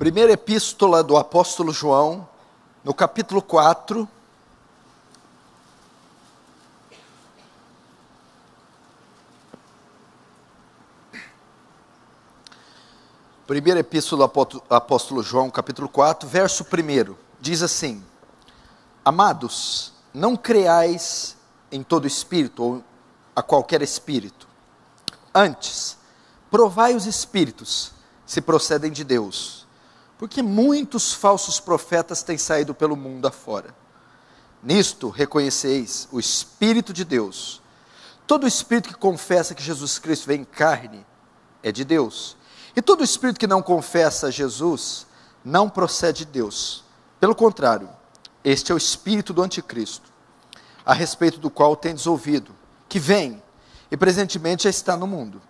Primeira epístola do apóstolo João, no capítulo 4. Primeira epístola do apóstolo João, capítulo 4, verso 1, diz assim: Amados, não creais em todo espírito, ou a qualquer espírito. Antes, provai os espíritos, se procedem de Deus, porque muitos falsos profetas têm saído pelo mundo afora. Nisto reconheceis o Espírito de Deus. Todo espírito que confessa que Jesus Cristo veio em carne é de Deus. E todo espírito que não confessa a Jesus não procede de Deus. Pelo contrário, este é o espírito do anticristo, a respeito do qual tendes ouvido, que vem e presentemente já está no mundo.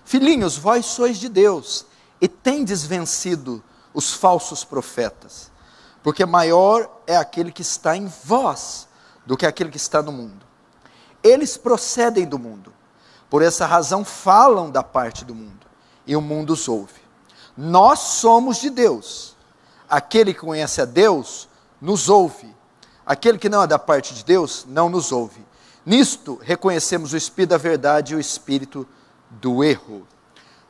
Filhinhos, vós sois de Deus e tendes vencido os falsos profetas, porque maior é aquele que está em vós do que aquele que está no mundo. Eles procedem do mundo, por essa razão falam da parte do mundo, e o mundo os ouve. Nós somos de Deus. Aquele que conhece a Deus nos ouve. Aquele que não é da parte de Deus não nos ouve. Nisto reconhecemos o Espírito da verdade e o Espírito do erro.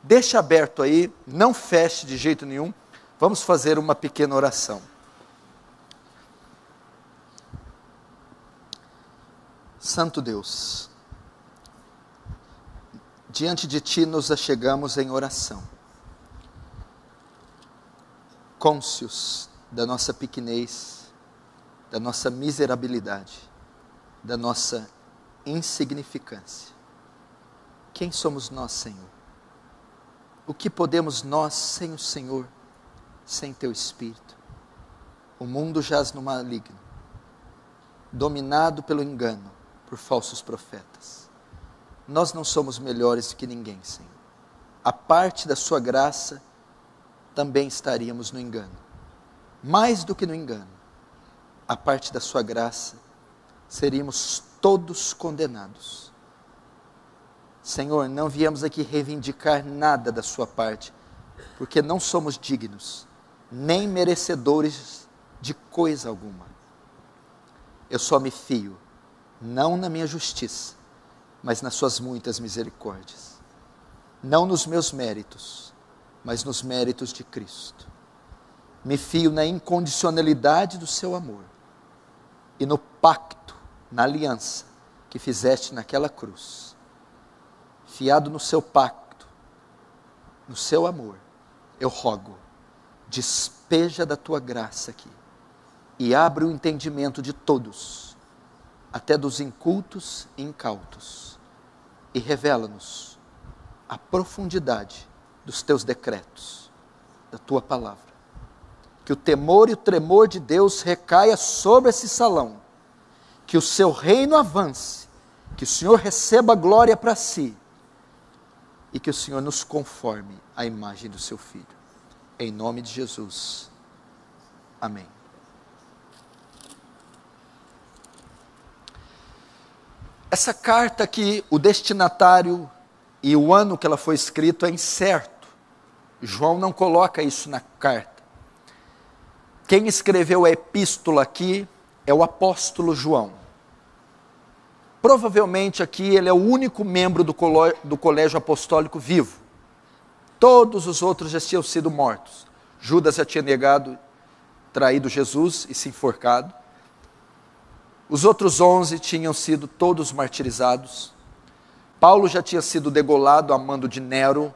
Deixa aberto aí, não feche de jeito nenhum. Vamos fazer uma pequena oração. Santo Deus, diante de Ti nos achegamos em oração, cônscios da nossa pequenez, da nossa miserabilidade, da nossa insignificância. Quem somos nós, Senhor? O que podemos nós sem o Senhor, sem Teu Espírito? O mundo jaz no maligno, dominado pelo engano, por falsos profetas. Nós não somos melhores do que ninguém, Senhor. A parte da sua graça, também estaríamos no engano. Mais do que no engano, a parte da sua graça, seríamos todos condenados. Senhor, não viemos aqui reivindicar nada da sua parte, porque não somos dignos, nem merecedores de coisa alguma. Eu só me fio, não na minha justiça, mas nas suas muitas misericórdias. Não nos meus méritos, mas nos méritos de Cristo. Me fio na incondicionalidade do seu amor e no pacto, na aliança que fizeste naquela cruz. Fiado no seu pacto, no seu amor, eu rogo, despeja da tua graça aqui e abre o entendimento de todos, até dos incultos e incautos, e revela-nos a profundidade dos teus decretos, da tua palavra. Que o temor e o tremor de Deus recaia sobre esse salão, que o seu reino avance, que o Senhor receba a glória para si, e que o Senhor nos conforme à imagem do seu Filho. Em nome de Jesus. Amém. Essa carta aqui, o destinatário e o ano que ela foi escrita é incerto. João não coloca isso na carta. Quem escreveu a epístola aqui é o apóstolo João. Provavelmente aqui ele é o único membro do colégio apostólico vivo. Todos os outros já tinham sido mortos. Judas já tinha negado, traído Jesus e se enforcado. Os outros 11 tinham sido todos martirizados. Paulo já tinha sido degolado a mando de Nero.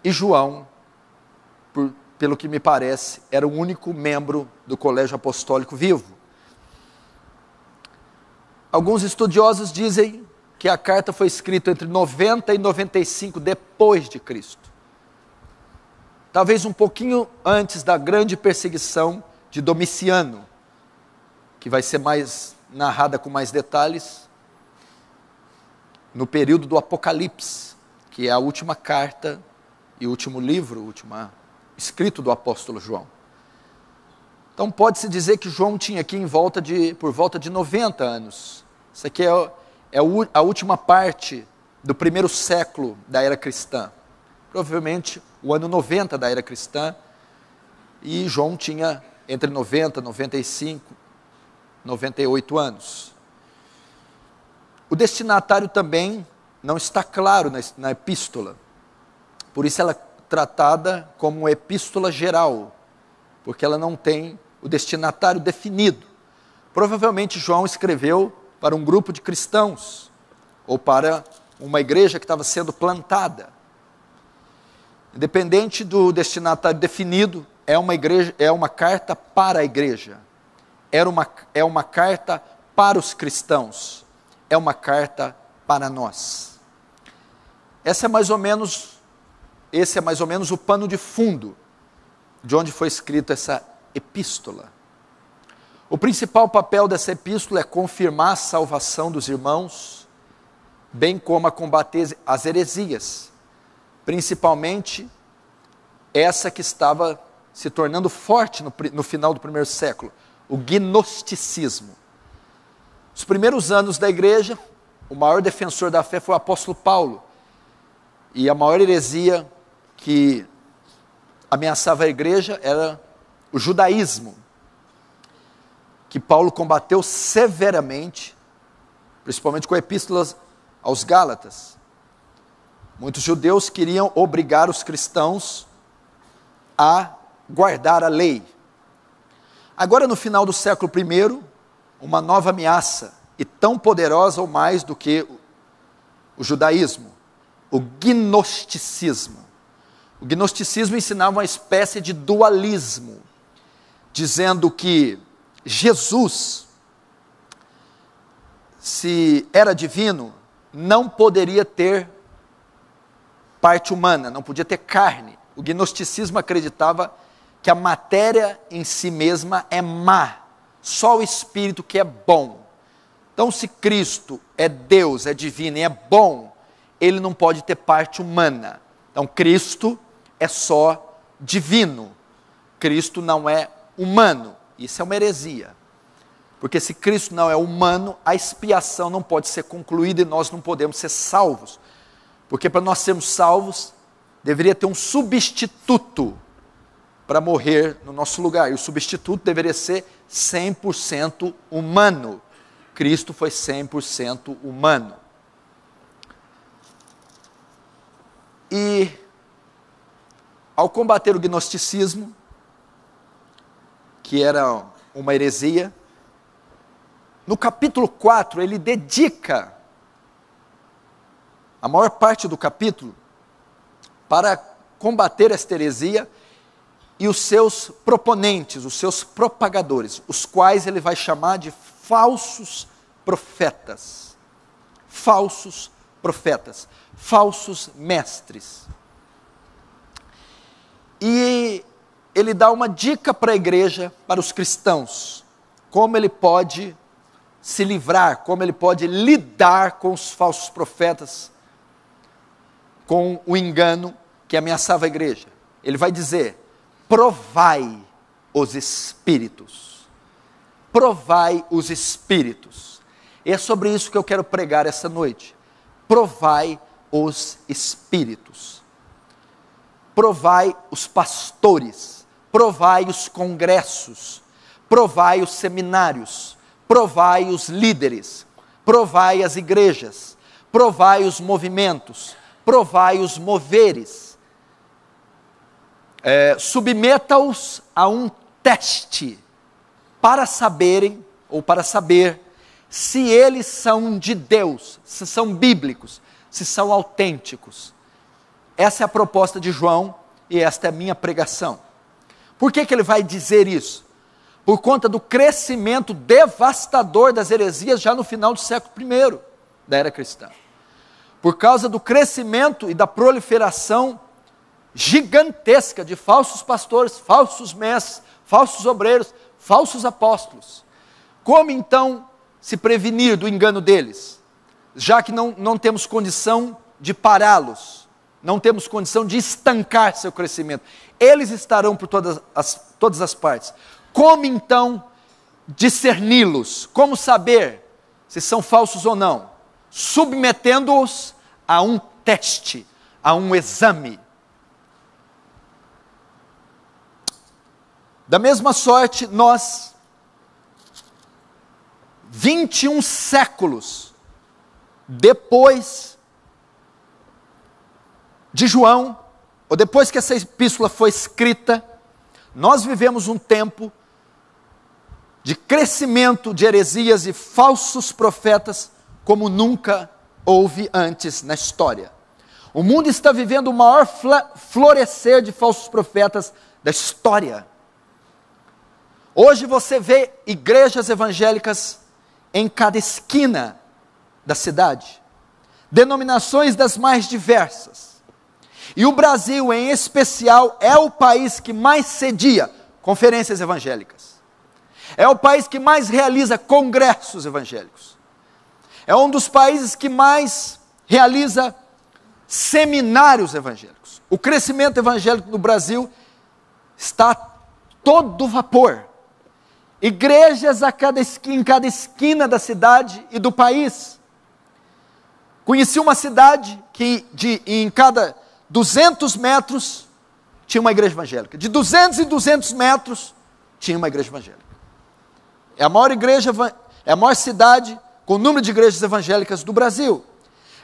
E João, pelo que me parece, era o único membro do colégio apostólico vivo. Alguns estudiosos dizem que a carta foi escrita entre 90 e 95 depois de Cristo. Talvez um pouquinho antes da grande perseguição de Domiciano, que vai ser mais narrada com mais detalhes, no período do Apocalipse, que é a última carta e o último livro, o último escrito do apóstolo João. Então pode-se dizer que João tinha aqui por volta de 90 anos. Isso aqui é a última parte do primeiro século da era cristã. Provavelmente o ano 90 da era cristã, e João tinha entre 90, 95, 98 anos. O destinatário também não está claro na epístola, por isso ela é tratada como uma epístola geral, porque ela não tem o destinatário definido. Provavelmente João escreveu para um grupo de cristãos, ou para uma igreja que estava sendo plantada. Independente do destinatário definido, é uma carta para a igreja, é uma carta para os cristãos, é uma carta para nós. Esse é mais ou menos o pano de fundo de onde foi escrita essa epístola. O principal papel dessa epístola é confirmar a salvação dos irmãos, bem como a combater as heresias, principalmente essa que estava se tornando forte no final do primeiro século, o gnosticismo. Os primeiros anos da igreja, o maior defensor da fé foi o apóstolo Paulo, e a maior heresia que ameaçava a igreja era o judaísmo, que Paulo combateu severamente, principalmente com epístolas aos Gálatas. Muitos judeus queriam obrigar os cristãos a guardar a lei. Agora, no final do século I, uma nova ameaça, e tão poderosa ou mais do que o judaísmo, o gnosticismo. O gnosticismo ensinava uma espécie de dualismo, dizendo que Jesus, se era divino, não poderia ter parte humana, não podia ter carne. O gnosticismo acreditava que a matéria em si mesma é má, só o espírito que é bom. Então, se Cristo é Deus, é divino e é bom, ele não pode ter parte humana. Então, Cristo é só divino, Cristo não é humano. Isso é uma heresia, porque se Cristo não é humano, a expiação não pode ser concluída e nós não podemos ser salvos, porque para nós sermos salvos, deveria ter um substituto para morrer no nosso lugar, e o substituto deveria ser 100% humano. Cristo foi 100% humano. E ao combater o gnosticismo, que era uma heresia, no capítulo 4 ele dedica a maior parte do capítulo para combater esta heresia e os seus proponentes, os seus propagadores, os quais ele vai chamar de falsos profetas, falsos mestres. E ele dá uma dica para a igreja, para os cristãos, como ele pode se livrar, como ele pode lidar com os falsos profetas, com o engano que ameaçava a igreja. Ele vai dizer: provai os espíritos. Provai os espíritos. E é sobre isso que eu quero pregar essa noite. Provai os espíritos. Provai os pastores. Provai os congressos. Provai os seminários. Provai os líderes. Provai as igrejas. Provai os movimentos. Provai os moveres. Submeta-os a um teste para saberem, ou para saber, se eles são de Deus, se são bíblicos, se são autênticos. Essa é a proposta de João e esta é a minha pregação. Por que ele vai dizer isso? Por conta do crescimento devastador das heresias já no final do século I da era cristã. Por causa do crescimento e da proliferação gigantesca de falsos pastores, falsos mestres, falsos obreiros, falsos apóstolos. Como então se prevenir do engano deles? Já que não temos condição de pará-los, não temos condição de estancar seu crescimento. Eles estarão por todas as partes. Como então discerni-los? Como saber se são falsos ou não? Submetendo-os a um teste, a um exame. Da mesma sorte, nós, 21 séculos depois de João, ou depois que essa epístola foi escrita, nós vivemos um tempo de crescimento de heresias e falsos profetas como nunca houve antes na história. O mundo está vivendo o maior florescer de falsos profetas da história. Hoje você vê igrejas evangélicas em cada esquina da cidade, denominações das mais diversas. E o Brasil, em especial, é o país que mais cedia conferências evangélicas. É o país que mais realiza congressos evangélicos. É um dos países que mais realiza seminários evangélicos. O crescimento evangélico no Brasil está a todo vapor. Igrejas em cada esquina da cidade e do país. Conheci uma cidade que em cada 200 metros tinha uma igreja evangélica. De 200 em 200 metros tinha uma igreja evangélica. É a maior cidade com o número de igrejas evangélicas do Brasil.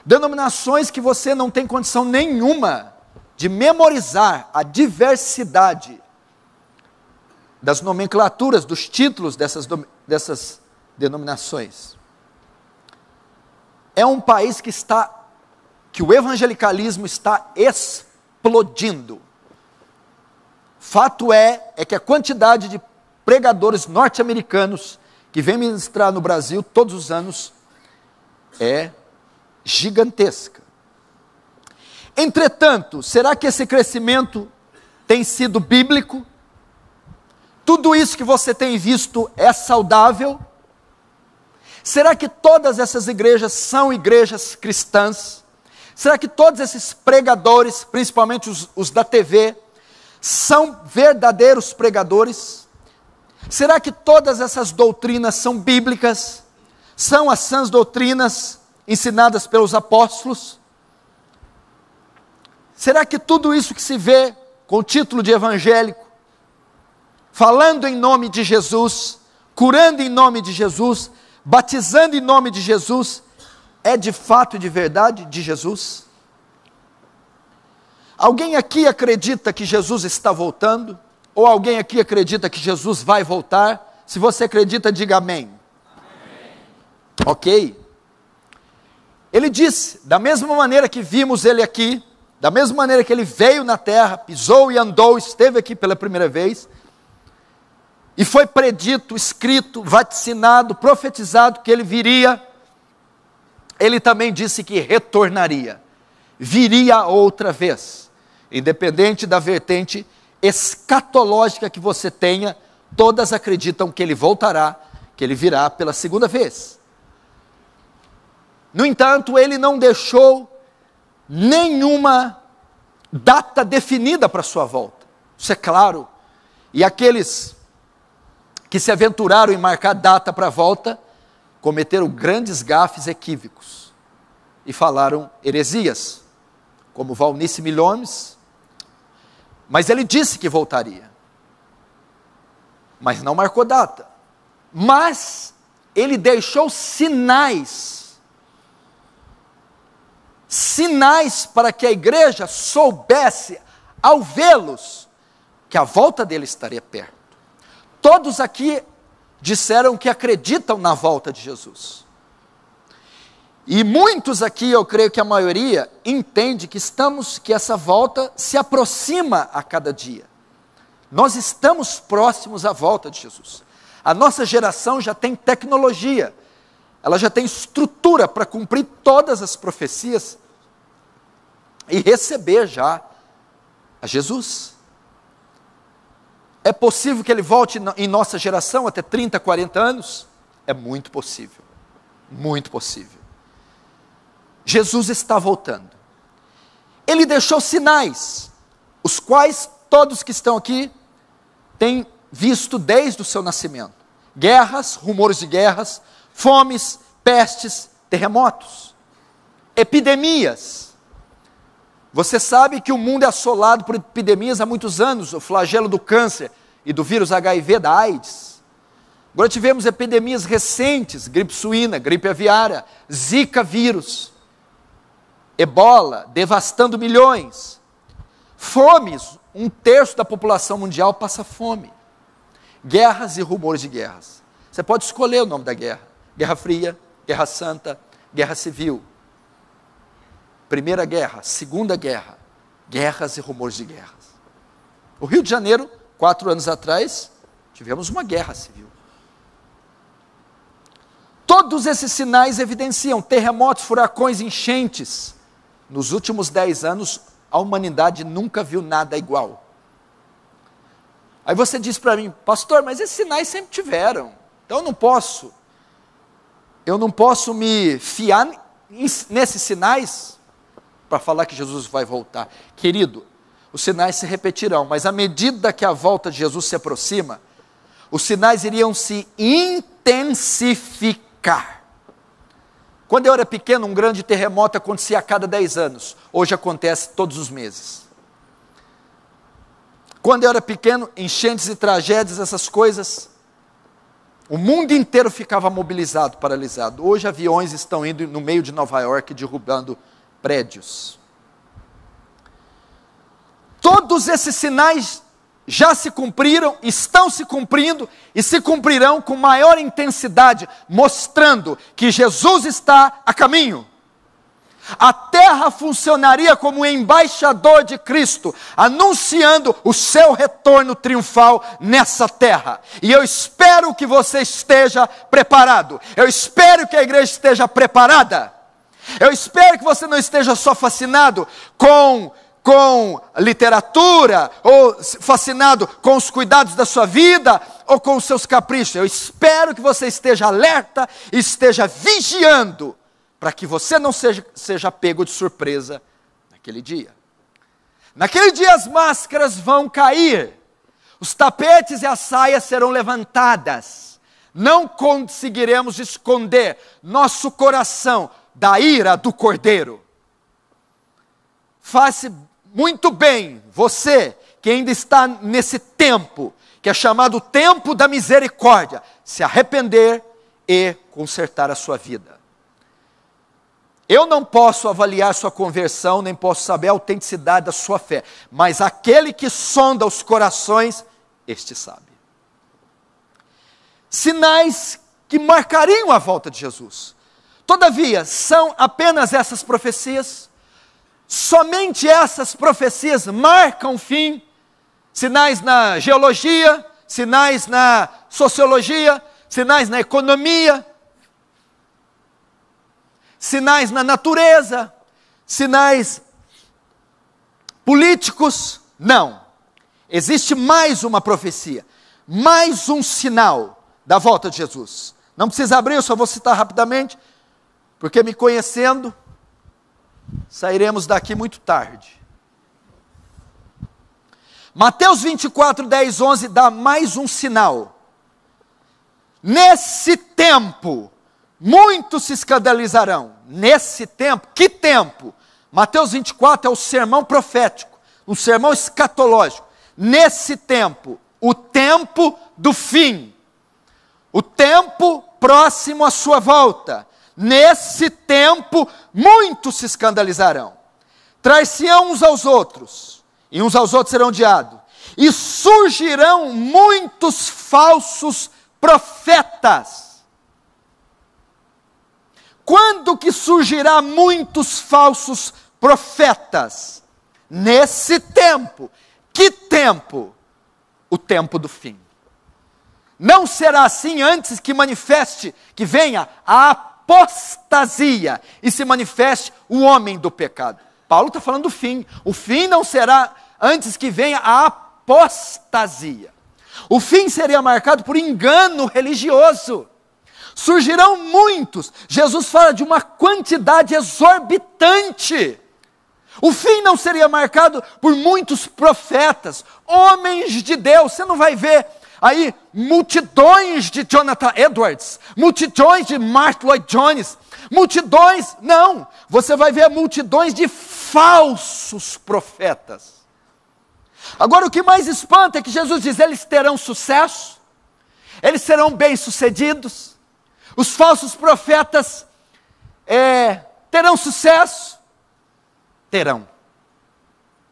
Denominações que você não tem condição nenhuma de memorizar a diversidade das nomenclaturas, dos títulos dessas denominações. É um país que o evangelicalismo está explodindo. Fato é que a quantidade de pregadores norte-americanos que vêm ministrar no Brasil todos os anos é gigantesca. Entretanto, será que esse crescimento tem sido bíblico? Tudo isso que você tem visto é saudável? Será que todas essas igrejas são igrejas cristãs? Será que todos esses pregadores, principalmente os da TV, são verdadeiros pregadores? Será que todas essas doutrinas são bíblicas? São as sãs doutrinas ensinadas pelos apóstolos? Será que tudo isso que se vê com o título de evangélico, falando em nome de Jesus, curando em nome de Jesus, batizando em nome de Jesus, é de fato e de verdade de Jesus? Alguém aqui acredita que Jesus está voltando? Ou alguém aqui acredita que Jesus vai voltar? Se você acredita, diga amém. Amém. Ok. Ele disse, da mesma maneira que vimos ele aqui, da mesma maneira que ele veio na terra, pisou e andou, esteve aqui pela primeira vez, e foi predito, escrito, vaticinado, profetizado que ele viria, ele também disse que retornaria, viria outra vez, independente da vertente escatológica que você tenha, todas acreditam que ele voltará, que ele virá pela segunda vez. No entanto, ele não deixou nenhuma data definida para sua volta, isso é claro, e aqueles que se aventuraram em marcar data para a volta, cometeram grandes gafes equívocos, e falaram heresias, como Valnice Milhomes, mas ele disse que voltaria, mas não marcou data, mas ele deixou sinais para que a igreja soubesse, ao vê-los, que a volta dele estaria perto. Todos aqui disseram que acreditam na volta de Jesus. E muitos aqui, eu creio que a maioria, entende que essa volta se aproxima a cada dia. Nós estamos próximos à volta de Jesus. A nossa geração já tem tecnologia, ela já tem estrutura para cumprir todas as profecias e receber já a Jesus. É possível que ele volte em nossa geração até 30, 40 anos? É muito possível, muito possível. Jesus está voltando. Ele deixou sinais, os quais todos que estão aqui têm visto desde o seu nascimento. Guerras, rumores de guerras, fomes, pestes, terremotos, epidemias. Você sabe que o mundo é assolado por epidemias há muitos anos, o flagelo do câncer, e do vírus HIV, da AIDS. Agora tivemos epidemias recentes, gripe suína, gripe aviária, Zika vírus, Ebola, devastando milhões. Fomes, 1/3 da população mundial passa fome. Guerras e rumores de guerras. Você pode escolher o nome da guerra. Guerra Fria, Guerra Santa, Guerra Civil. Primeira Guerra, Segunda Guerra. Guerras e rumores de guerras. O Rio de Janeiro, 4 anos atrás, tivemos uma guerra civil. Todos esses sinais evidenciam terremotos, furacões, enchentes. Nos últimos 10 anos, a humanidade nunca viu nada igual. Aí você diz para mim, pastor, mas esses sinais sempre tiveram. Então eu não posso me fiar nesses sinais para falar que Jesus vai voltar. Querido, os sinais se repetirão, mas à medida que a volta de Jesus se aproxima, os sinais iriam se intensificar. Quando eu era pequeno, um grande terremoto acontecia a cada 10 anos. Hoje acontece todos os meses. Quando eu era pequeno, enchentes e tragédias, essas coisas, o mundo inteiro ficava mobilizado, paralisado. Hoje aviões estão indo no meio de Nova York, derrubando prédios. Todos esses sinais já se cumpriram, estão se cumprindo e se cumprirão com maior intensidade, mostrando que Jesus está a caminho. A terra funcionaria como um embaixador de Cristo, anunciando o seu retorno triunfal nessa terra. E eu espero que você esteja preparado. Eu espero que a igreja esteja preparada. Eu espero que você não esteja só fascinado com literatura, ou fascinado com os cuidados da sua vida, ou com os seus caprichos. Eu espero que você esteja alerta, esteja vigiando, para que você não seja pego de surpresa naquele dia. Naquele dia as máscaras vão cair, os tapetes e as saias serão levantadas, não conseguiremos esconder nosso coração da ira do Cordeiro. Faça muito bem, você que ainda está nesse tempo, que é chamado tempo da misericórdia, se arrepender e consertar a sua vida. Eu não posso avaliar sua conversão, nem posso saber a autenticidade da sua fé, mas aquele que sonda os corações, este sabe. Sinais que marcariam a volta de Jesus. Todavia, são apenas essas profecias? Somente essas profecias marcam o fim? Sinais na geologia, sinais na sociologia, sinais na economia, sinais na natureza, sinais políticos? Não. Existe mais uma profecia, mais um sinal da volta de Jesus. Não precisa abrir, eu só vou citar rapidamente, porque me conhecendo, sairemos daqui muito tarde. Mateus 24, 10, 11 dá mais um sinal. Nesse tempo, muitos se escandalizarão. Nesse tempo, que tempo? Mateus 24 é o sermão profético, um sermão escatológico. Nesse tempo, o tempo do fim, o tempo próximo à sua volta. Nesse tempo, muitos se escandalizarão. Trair-se-ão uns aos outros, e uns aos outros serão odiados. E surgirão muitos falsos profetas. Quando que surgirá muitos falsos profetas? Nesse tempo. Que tempo? O tempo do fim. Não será assim antes que manifeste, que venha a apostasia e se manifeste o homem do pecado. Paulo está falando do fim. O fim não será antes que venha a apostasia. O fim seria marcado por engano religioso. Surgirão muitos. Jesus fala de uma quantidade exorbitante. O fim não seria marcado por muitos profetas, homens de Deus. Você não vai ver aí multidões de Jonathan Edwards, multidões de Martyn Lloyd-Jones, multidões, não. Você vai ver multidões de falsos profetas. Agora o que mais espanta é que Jesus diz, eles terão sucesso, eles serão bem-sucedidos, os falsos profetas terão sucesso,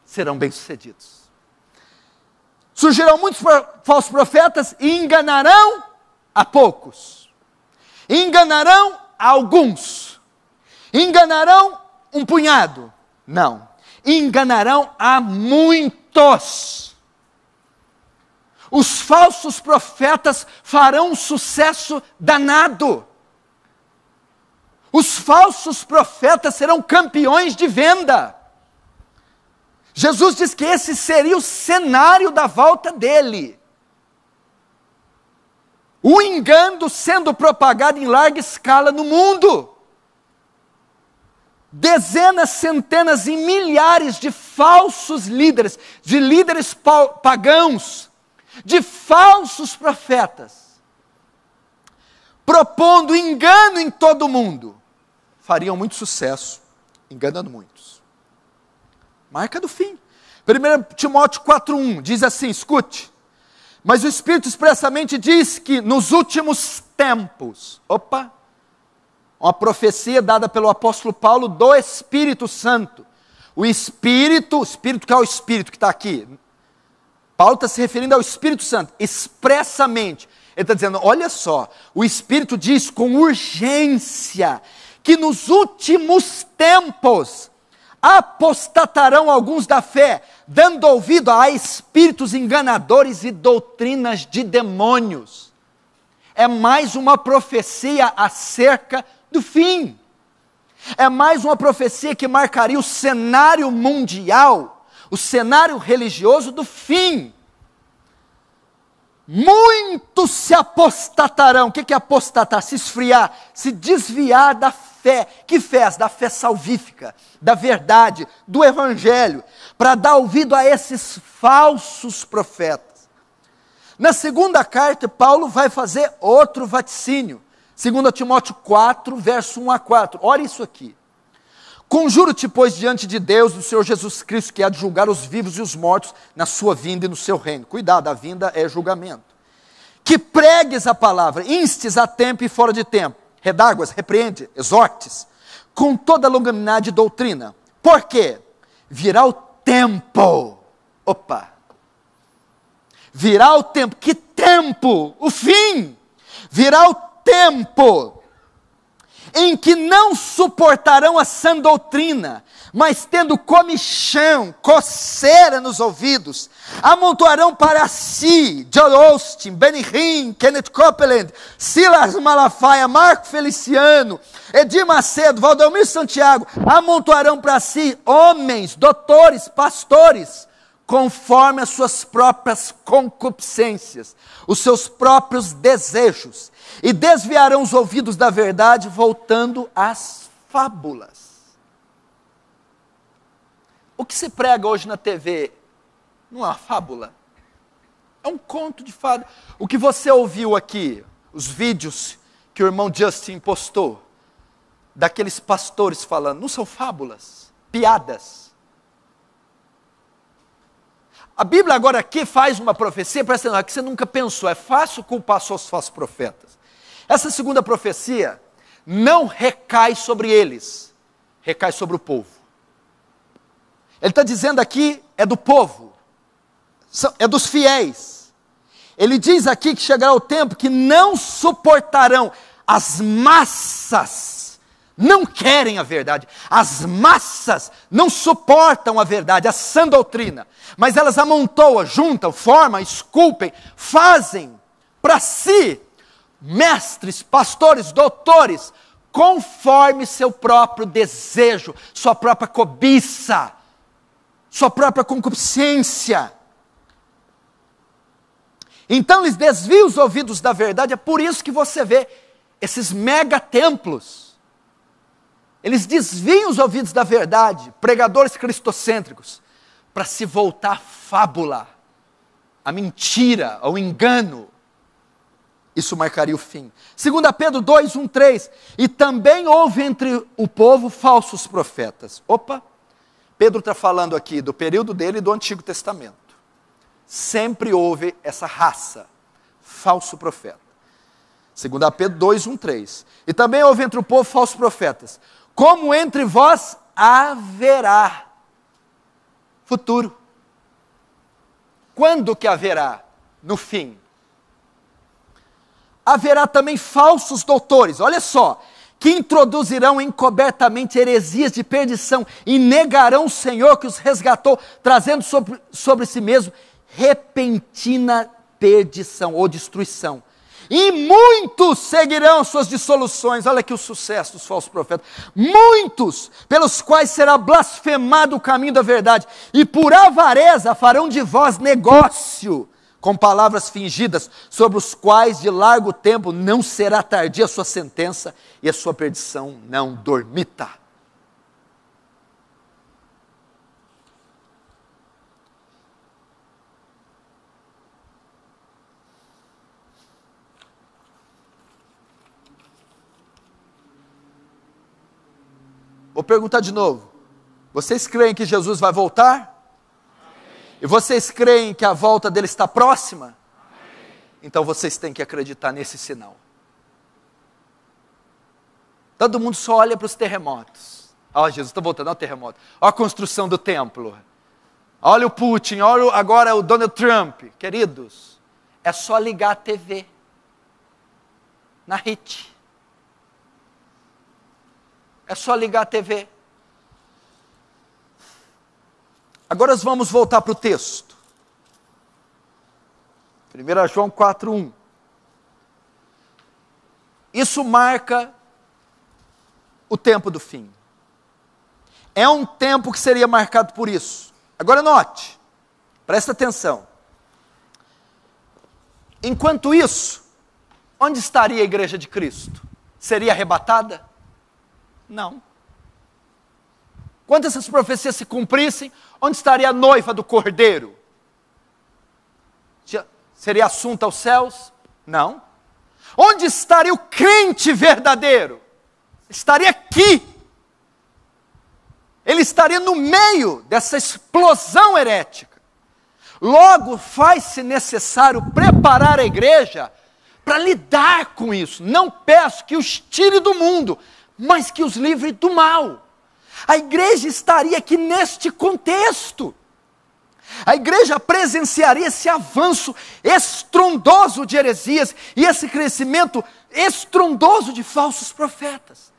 serão bem-sucedidos. Surgirão muitos falsos profetas e enganarão a poucos, enganarão a alguns, enganarão um punhado, não, enganarão a muitos. Os falsos profetas farão um sucesso danado. Os falsos profetas serão campeões de venda. Jesus diz que esse seria o cenário da volta dele. O engano sendo propagado em larga escala no mundo. Dezenas, centenas e milhares de falsos líderes, de líderes pagãos, de falsos profetas, propondo engano em todo mundo, fariam muito sucesso, enganando muitos. Marca do fim. 1 Timóteo 4,1 diz assim, escute, mas o Espírito expressamente diz que nos últimos tempos, uma profecia dada pelo apóstolo Paulo do Espírito Santo, o Espírito que é o Espírito que está aqui, Paulo está se referindo ao Espírito Santo, expressamente, ele está dizendo, olha só, o Espírito diz com urgência, que nos últimos tempos, apostatarão alguns da fé, dando ouvido a espíritos enganadores e doutrinas de demônios. É mais uma profecia acerca do fim. É mais uma profecia que marcaria o cenário mundial, o cenário religioso do fim. Muitos se apostatarão. O que é apostatar? Se esfriar, se desviar da fé. Que fé? Da fé salvífica, da verdade, do evangelho, para dar ouvido a esses falsos profetas. Na segunda carta, Paulo vai fazer outro vaticínio. 2 Timóteo 4, verso 1 a 4. Olha isso aqui. Conjuro-te, pois, diante de Deus, do Senhor Jesus Cristo, que há de julgar os vivos e os mortos na sua vinda e no seu reino. Cuidado, a vinda é julgamento. Que pregues a palavra, instes a tempo e fora de tempo. Redáguas, repreende, exortes, com toda a longanimidade e doutrina. Por quê? Virá o tempo. Virá o tempo. Que tempo? O fim. Virá o tempo em que não suportarão a sã doutrina, mas tendo comichão, coceira nos ouvidos, amontoarão para si, Joel Osteen, Benny Hinn, Kenneth Copeland, Silas Malafaia, Marco Feliciano, Edir Macedo, Valdomiro Santiago, amontoarão para si homens, doutores, pastores, conforme as suas próprias concupiscências, os seus próprios desejos, e desviarão os ouvidos da verdade, voltando às fábulas. O que se prega hoje na TV não é uma fábula, é um conto de fada. O que você ouviu aqui, os vídeos que o irmão Justin postou, daqueles pastores falando, não são fábulas, piadas. A Bíblia agora aqui faz uma profecia, presta atenção, que você nunca pensou, é fácil culpar só os falsos profetas. Essa segunda profecia não recai sobre eles, recai sobre o povo. Ele está dizendo aqui, é do povo, é dos fiéis. Ele diz aqui que chegará o tempo que não suportarão, as massas não querem a verdade, as massas não suportam a verdade, a sã doutrina, mas elas amontoam, juntam, formam, esculpem, fazem para si mestres, pastores, doutores, conforme seu próprio desejo, sua própria cobiça, sua própria concupiscência. Então eles desviam os ouvidos da verdade, é por isso que você vê esses mega templos. Eles desviam os ouvidos da verdade, pregadores cristocêntricos, para se voltar à fábula, à mentira, ao engano. Isso marcaria o fim. 2 Pedro 2, 1, 3. E também houve entre o povo falsos profetas. Pedro está falando aqui do período dele e do Antigo Testamento. sempre houve essa raça, falso profeta. 2 Pedro 2, 1, 3. E também houve entre o povo falsos profetas, como entre vós haverá. Futuro. Quando que haverá? No fim. Haverá também falsos doutores, olha só, que introduzirão encobertamente heresias de perdição e negarão o Senhor que os resgatou, trazendo sobre si mesmo repentina perdição ou destruição. E muitos seguirão suas dissoluções. Olha aqui o sucesso dos falsos profetas. Muitos, pelos quais será blasfemado o caminho da verdade, e por avareza farão de vós negócio com palavras fingidas, sobre os quais de largo tempo não será tardia a sua sentença, e a sua perdição não dormita. Vou perguntar de novo. Vocês creem que Jesus vai voltar? Amém. E vocês creem que a volta dele está próxima? Amém. Então vocês têm que acreditar nesse sinal. Todo mundo só olha para os terremotos. Ó, Jesus está voltando ao terremoto. Olha a construção do templo. Olha o Putin, olha agora o Donald Trump. Queridos, é só ligar a TV. Na RIT. É só ligar a TV. Agora nós vamos voltar para o texto. 1 João 4:1. Isso marca o tempo do fim. É um tempo que seria marcado por isso. Agora note, presta atenção. Enquanto isso, onde estaria a igreja de Cristo? Seria arrebatada? Não. Quando essas profecias se cumprissem, onde estaria a noiva do Cordeiro? Seria assunta aos céus? Não. Onde estaria o crente verdadeiro? Estaria aqui. Ele estaria no meio dessa explosão herética. Logo, faz-se necessário preparar a igreja para lidar com isso. Não peço que os tire do mundo, mas que os livre do mal. A igreja estaria aqui neste contexto. A igreja presenciaria esse avanço estrondoso de heresias e esse crescimento estrondoso de falsos profetas.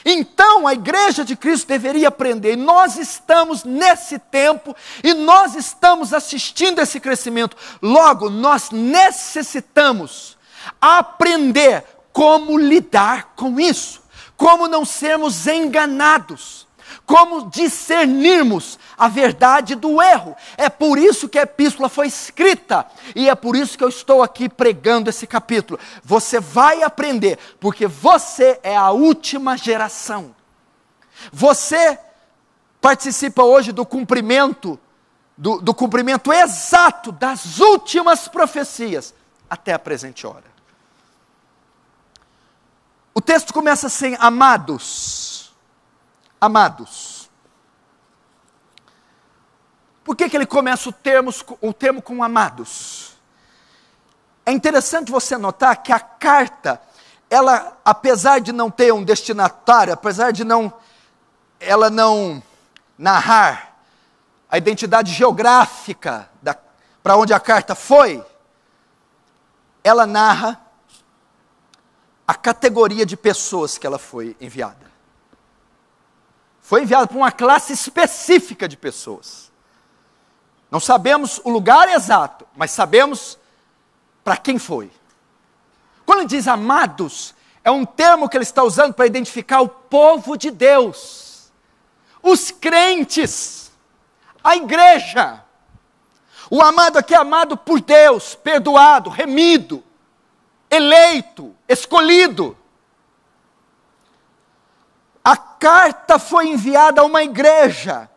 Então a igreja de Cristo deveria aprender, e nós estamos nesse tempo, e nós estamos assistindo esse crescimento. Logo, nós necessitamos aprender como lidar com isso, como não sermos enganados, como discernirmos a verdade do erro. É por isso que a epístola foi escrita, e é por isso que eu estou aqui pregando esse capítulo. Você vai aprender, porque você é a última geração. Você participa hoje do cumprimento, do cumprimento exato das últimas profecias, até a presente hora. O texto começa assim: amados. Amados. Por que ele começa o termo com amados? É interessante você notar que a carta, ela, apesar de não ter um destinatário, apesar de ela não narrar a identidade geográfica para onde a carta foi, ela narra a categoria de pessoas que ela foi enviada. Foi enviada para uma classe específica de pessoas. Não sabemos o lugar exato, mas sabemos para quem foi. Quando ele diz amados, é um termo que ele está usando para identificar o povo de Deus, os crentes, a igreja. O amado aqui é amado por Deus, perdoado, remido, eleito, escolhido. A carta foi enviada a uma igreja.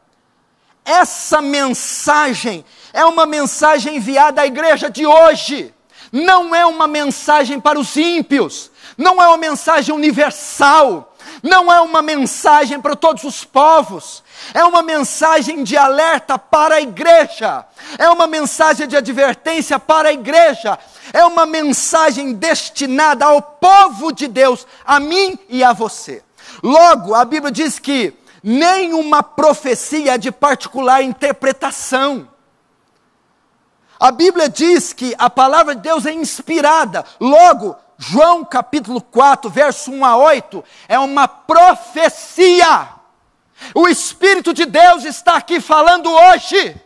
Essa mensagem é uma mensagem enviada à igreja de hoje. Não é uma mensagem para os ímpios. Não é uma mensagem universal. não é uma mensagem para todos os povos, é uma mensagem de alerta para a igreja, é uma mensagem de advertência para a igreja, é uma mensagem destinada ao povo de Deus, a mim e a você. Logo, a Bíblia diz que nenhuma profecia é de particular interpretação. A Bíblia diz que a palavra de Deus é inspirada. Logo, João capítulo 4, verso 1 a 8, é uma profecia. O Espírito de Deus está aqui falando hoje.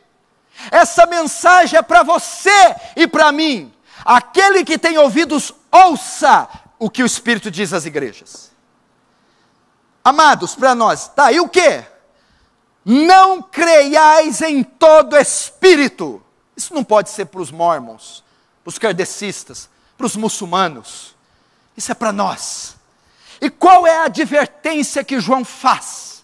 Essa mensagem é para você e para mim. Aquele que tem ouvidos, ouça o que o Espírito diz às igrejas. Amados, para nós, tá, e o quê? Não creiais em todo espírito. Isso não pode ser para os mormons, para os kardecistas, para os muçulmanos. Isso é para nós. E qual é a advertência que João faz?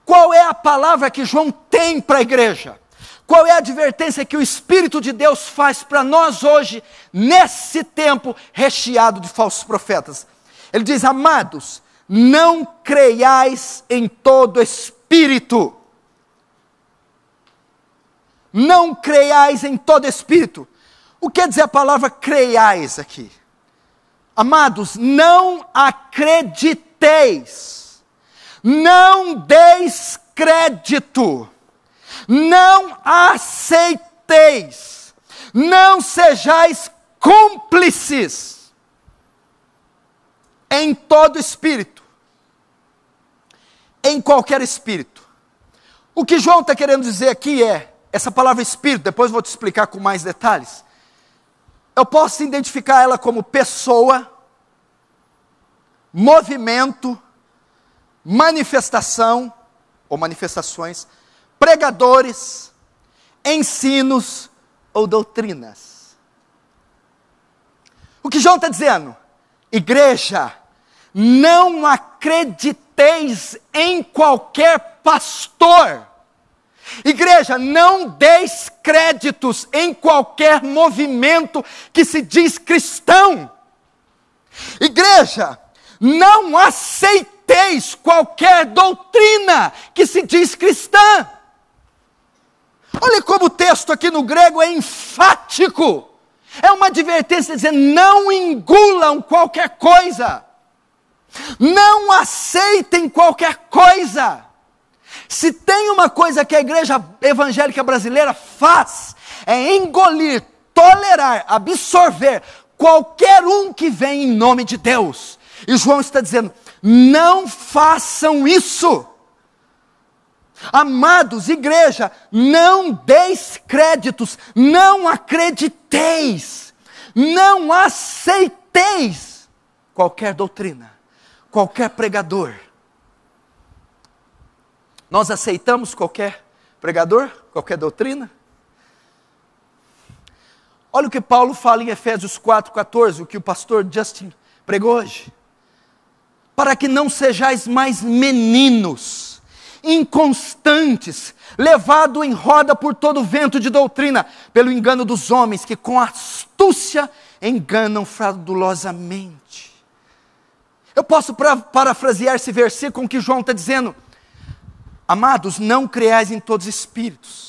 Qual é a palavra que João tem para a igreja? Qual é a advertência que o Espírito de Deus faz para nós hoje, nesse tempo recheado de falsos profetas? Ele diz: amados, não creiais em todo espírito. Não creiais em todo espírito. O que quer dizer a palavra creiais aqui? Amados, não acrediteis, não deis crédito, não aceiteis, não sejais cúmplices em todo espírito, em qualquer espírito. O que João está querendo dizer aqui é, essa palavra espírito, depois vou te explicar com mais detalhes, eu posso identificar ela como pessoa, movimento, manifestação, ou manifestações, pregadores, ensinos ou doutrinas. O que João está dizendo? Igreja, não acrediteis em qualquer pastor. Igreja, não deis créditos em qualquer movimento que se diz cristão. Igreja, não aceiteis qualquer doutrina que se diz cristã. Olha como o texto aqui no grego é enfático. É uma advertência dizendo: não engulam qualquer coisa. Não aceitem qualquer coisa. Se tem uma coisa que a igreja evangélica brasileira faz, é engolir, tolerar, absorver qualquer um que vem em nome de Deus. E João está dizendo: não façam isso. Amados, igreja, não deis créditos, não acrediteis, não aceiteis qualquer doutrina, qualquer pregador. Nós aceitamos qualquer pregador, qualquer doutrina? Olha o que Paulo fala em Efésios 4,14, o que o pastor Justin pregou hoje. Para que não sejais mais meninos, inconstantes, levados em roda por todo vento de doutrina, pelo engano dos homens, que com astúcia enganam fraudulosamente. Eu posso parafrasear esse versículo com o que João está dizendo: amados, não creiais em todos os espíritos.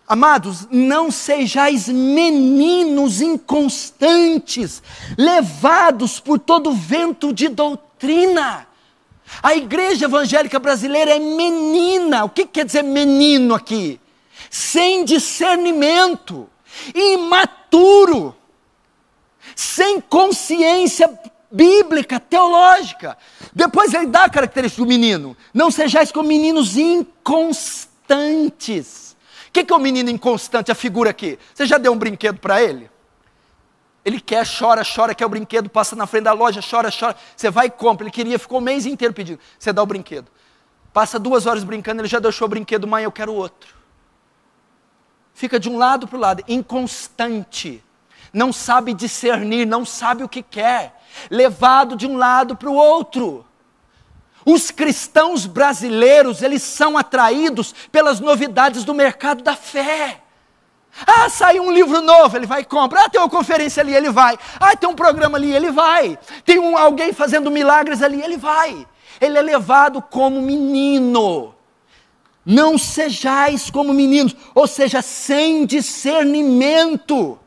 Amados, não sejais meninos inconstantes, levados por todo vento de doutrina. A igreja evangélica brasileira é menina. O que quer dizer menino aqui? Sem discernimento, imaturo, sem consciência bíblica, teológica. Depois ele dá a característica do menino: não sejais como meninos inconstantes. O que é o menino inconstante, a figura aqui? Você já deu um brinquedo para ele? Ele quer, chora, quer o brinquedo, passa na frente da loja, chora. Você vai e compra. Ele queria, ficou o mês inteiro pedindo. Você dá o brinquedo. Passa 2 horas brincando, ele já deixou o brinquedo, mãe, eu quero outro. Fica de um lado para o lado, inconstante. Não sabe discernir, não sabe o que quer. Levado de um lado para o outro. Os cristãos brasileiros, eles são atraídos pelas novidades do mercado da fé. Ah, saiu um livro novo, ele vai e compra. Ah, tem uma conferência ali, ele vai. Ah, tem um programa ali, ele vai. Tem alguém fazendo milagres ali, ele vai. Ele é levado como menino. Não sejais como meninos, ou seja, sem discernimento.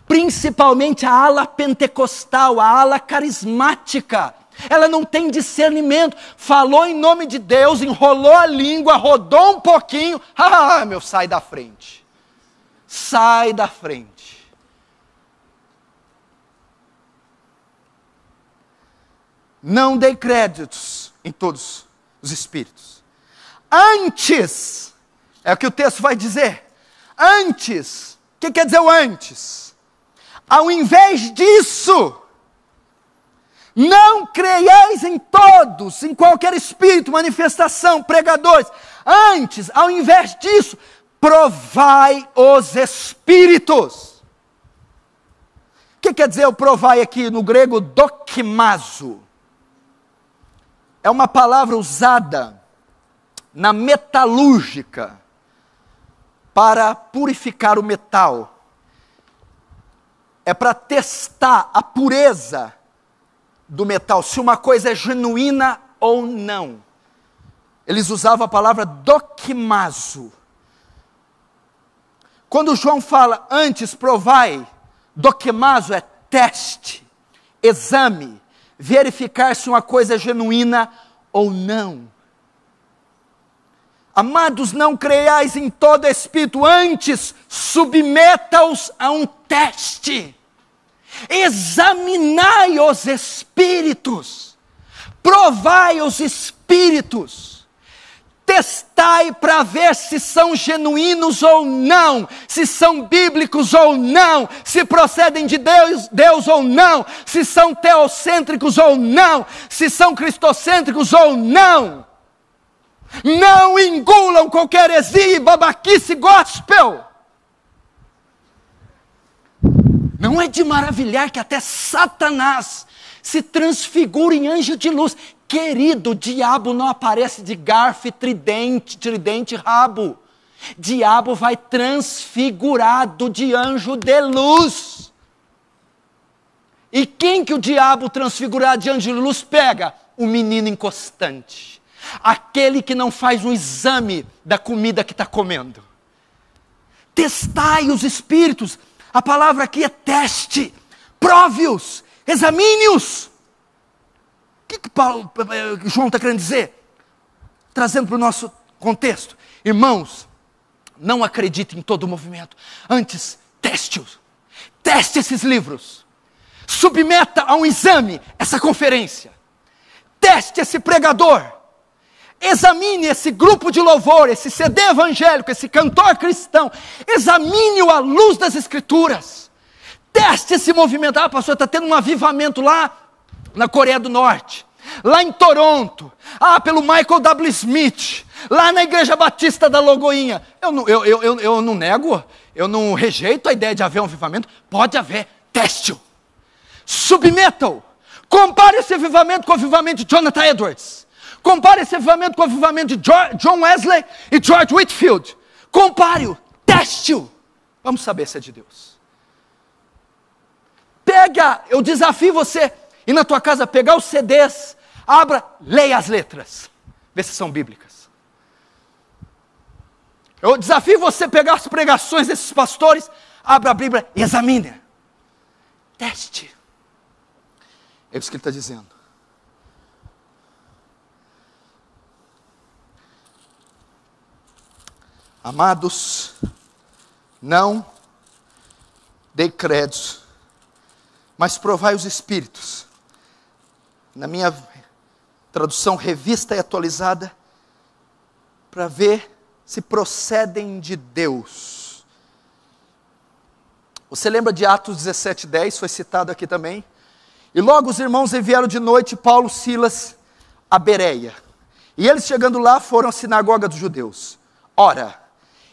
Principalmente a ala pentecostal, a ala carismática. Ela não tem discernimento. Falou em nome de Deus, enrolou a língua, rodou um pouquinho. Ah, meu, sai da frente. Sai da frente. Não dei créditos em todos os espíritos. Antes, é o que o texto vai dizer. Antes, o que quer dizer o antes? Ao invés disso, não creiais em todos, em qualquer espírito, manifestação, pregadores. Antes, ao invés disso, provai os espíritos. O que quer dizer o provai aqui no grego? Dokimazo. É uma palavra usada na metalúrgica para purificar o metal. É para testar a pureza do metal, se uma coisa é genuína ou não. Eles usavam a palavra dokimazo. Quando João fala antes provai, dokimazo é teste, exame, verificar se uma coisa é genuína ou não. Amados, não creiais em todo espírito, antes submeta-os a um teste. Examinai os espíritos, provai os espíritos, testai para ver se são genuínos ou não, se são bíblicos ou não, se procedem de Deus ou não, se são teocêntricos ou não, se são cristocêntricos ou não. Não engulam qualquer heresia e babaquice gospel. Não é de maravilhar que até Satanás se transfigura em anjo de luz. Querido, o diabo não aparece de garfo e tridente, rabo. Diabo vai transfigurado de anjo de luz. E quem que o diabo transfigurado de anjo de luz pega? O menino inconstante. Aquele que não faz um exame da comida que está comendo. Testai os espíritos. A palavra aqui é teste, prove-os, examine-os. O que João está querendo dizer? Trazendo para o nosso contexto. Irmãos, não acredite em todo o movimento. Antes, teste-os. Teste esses livros. Submeta a um exame essa conferência. Teste esse pregador. Examine esse grupo de louvor, esse CD evangélico, esse cantor cristão. Examine-o à luz das Escrituras. Teste esse movimento. Ah, pastor, está tendo um avivamento lá na Coreia do Norte. Lá em Toronto. Ah, pelo Michael W. Smith. Lá na Igreja Batista da Lagoinha. Eu não nego, eu não rejeito a ideia de haver um avivamento. Pode haver. Teste-o. Submeta-o. Compare esse avivamento com o avivamento de Jonathan Edwards. Compare esse avivamento com o avivamento de John Wesley e George Whitefield. Compare-o, teste-o. Vamos saber se é de Deus. Pega, eu desafio você, ir na tua casa, pegar os CDs, abra, leia as letras. Vê se são bíblicas. Eu desafio você pegar as pregações desses pastores, abra a Bíblia e examine. Teste. É isso que ele está dizendo. Amados, não dei crédito, mas provai os espíritos. Na minha tradução revista e atualizada, para ver se procedem de Deus. Você lembra de Atos 17:10, foi citado aqui também? E logo os irmãos enviaram de noite Paulo e Silas a Bereia. E eles chegando lá foram à sinagoga dos judeus. Ora,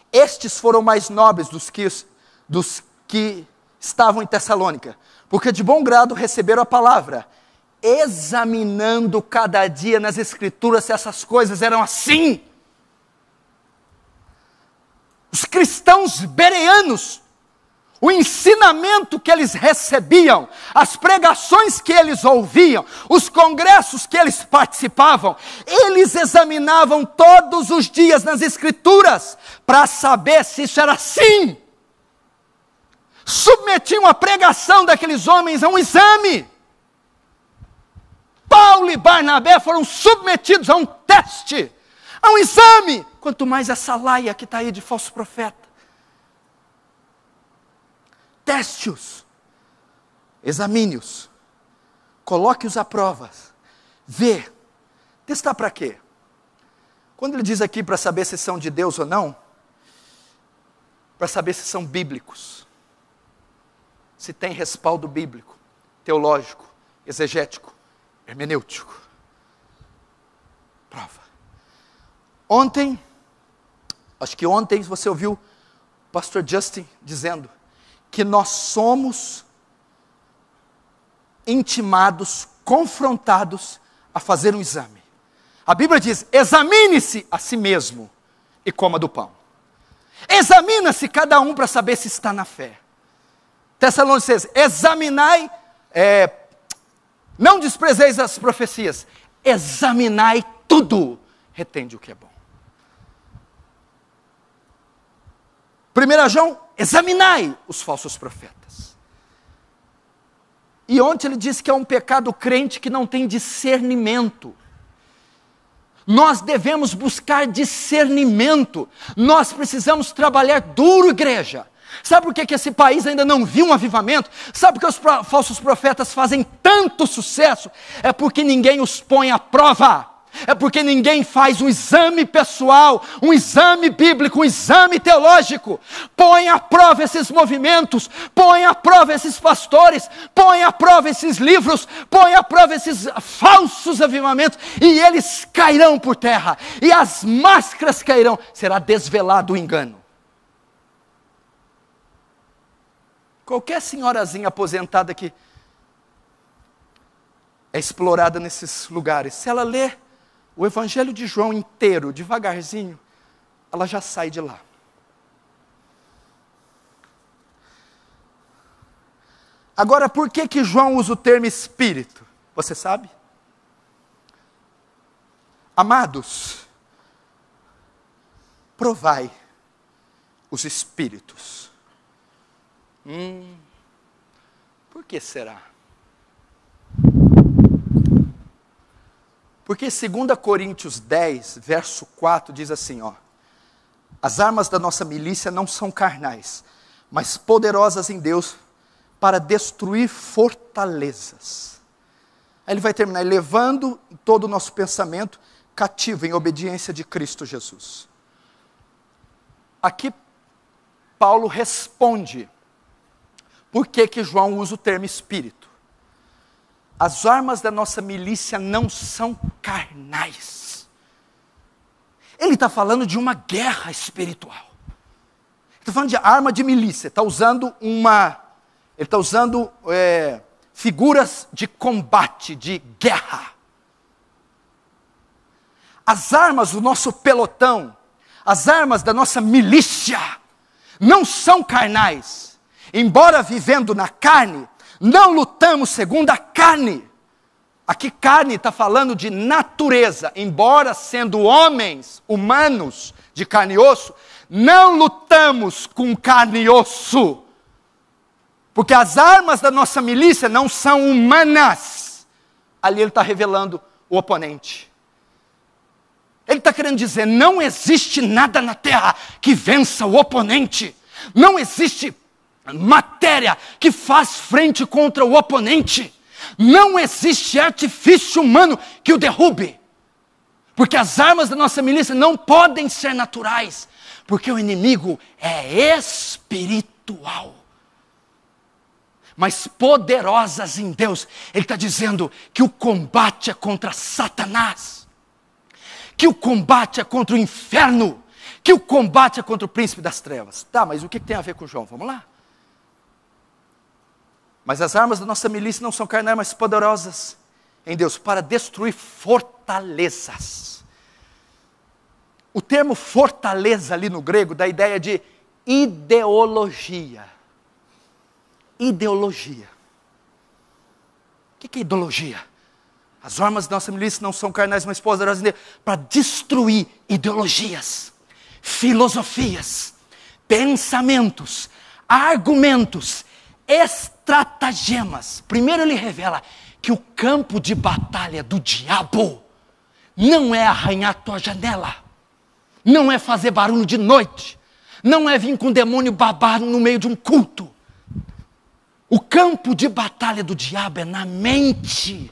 estes foram mais nobres dos que estavam em Tessalônica, porque de bom grado receberam a palavra, examinando cada dia nas Escrituras se essas coisas eram assim. os cristãos bereanos, o ensinamento que eles recebiam, as pregações que eles ouviam, os congressos que eles participavam, eles examinavam todos os dias nas Escrituras, para saber se isso era assim. Submetiam a pregação daqueles homens a um exame. Paulo e Barnabé foram submetidos a um teste, a um exame. Quanto mais essa laia que está aí de falso profeta. Teste-os, examine-os, coloque-os à prova, vê. Testar para quê? Quando ele diz aqui para saber se são de Deus ou não, para saber se são bíblicos, se tem respaldo bíblico, teológico, exegético, hermenêutico. Prova. Ontem, acho que ontem você ouviu o pastor Justin dizendo que nós somos intimados, confrontados a fazer um exame. A Bíblia diz, examine-se a si mesmo e coma do pão. Examina-se cada um para saber se está na fé. Tessalonicenses, examinai, não desprezeis as profecias, examinai tudo, retende o que é bom. 1 João, examinai os falsos profetas. E ontem ele disse que é um pecado crente que não tem discernimento. Nós devemos buscar discernimento. Nós precisamos trabalhar duro, igreja. Sabe por que esse país ainda não viu um avivamento? Sabe por que os falsos profetas fazem tanto sucesso? É porque ninguém os põe à prova. É porque ninguém faz um exame pessoal, um exame bíblico, um exame teológico. Põe à prova esses movimentos, põe à prova esses pastores, põe à prova esses livros, põe à prova esses falsos avivamentos, e eles cairão por terra, e as máscaras cairão, será desvelado o engano. Qualquer senhorazinha aposentada que é explorada nesses lugares, se ela ler o Evangelho de João inteiro, devagarzinho, ela já sai de lá. Agora, por que João usa o termo espírito? Você sabe? Amados, provai os espíritos. Por que será? Porque 2 Coríntios 10, verso 4, diz assim, as armas da nossa milícia não são carnais, mas poderosas em Deus para destruir fortalezas. Aí ele vai terminar levando todo o nosso pensamento cativo em obediência de Cristo Jesus. Aqui Paulo responde por que João usa o termo espírito. As armas da nossa milícia não são carnais. Ele está falando de uma guerra espiritual. Ele está falando de arma de milícia. Ele está usando figuras de combate, de guerra. As armas do nosso pelotão, as armas da nossa milícia, não são carnais. Embora vivendo na carne, não lutamos segundo a carne. Aqui carne está falando de natureza. Embora sendo homens, humanos, de carne e osso, não lutamos com carne e osso. Porque as armas da nossa milícia não são humanas. Ali ele está revelando o oponente. Ele está querendo dizer, não existe nada na terra que vença o oponente. Não existe matéria que faz frente contra o oponente. Não existe artifício humano que o derrube. Porque as armas da nossa milícia não podem ser naturais. Porque o inimigo é espiritual. Mas poderosas em Deus. Ele está dizendo que o combate é contra Satanás. Que o combate é contra o inferno. Que o combate é contra o príncipe das trevas. Tá, mas o que tem a ver com João? Vamos lá. Mas as armas da nossa milícia não são carnais, mas poderosas em Deus, para destruir fortalezas. O termo fortaleza ali no grego dá a ideia de ideologia. Ideologia. O que é ideologia? As armas da nossa milícia não são carnais, mas poderosas em Deus, para destruir ideologias, filosofias, pensamentos, argumentos, estratagemas. Primeiro ele revela que o campo de batalha do diabo não é arranhar a tua janela, não é fazer barulho de noite, não é vir com o demônio babar no meio de um culto. O campo de batalha do diabo é na mente.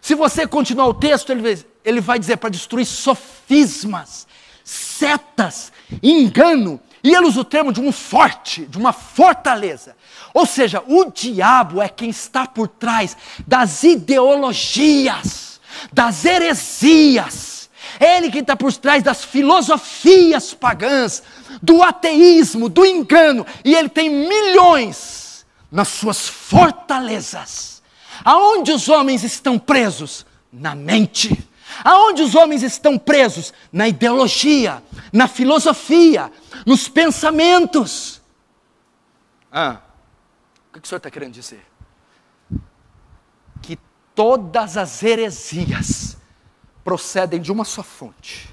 Se você continuar o texto, ele vai dizer para destruir sofismas, setas, engano. E ele usa o termo de um forte, de uma fortaleza. Ou seja, o diabo é quem está por trás das ideologias, das heresias. Ele que está por trás das filosofias pagãs, do ateísmo, do engano. E ele tem milhões nas suas fortalezas. Aonde os homens estão presos? Na mente. Aonde os homens estão presos? Na ideologia, na filosofia, nos pensamentos. O que o senhor está querendo dizer? Que todas as heresias procedem de uma só fonte.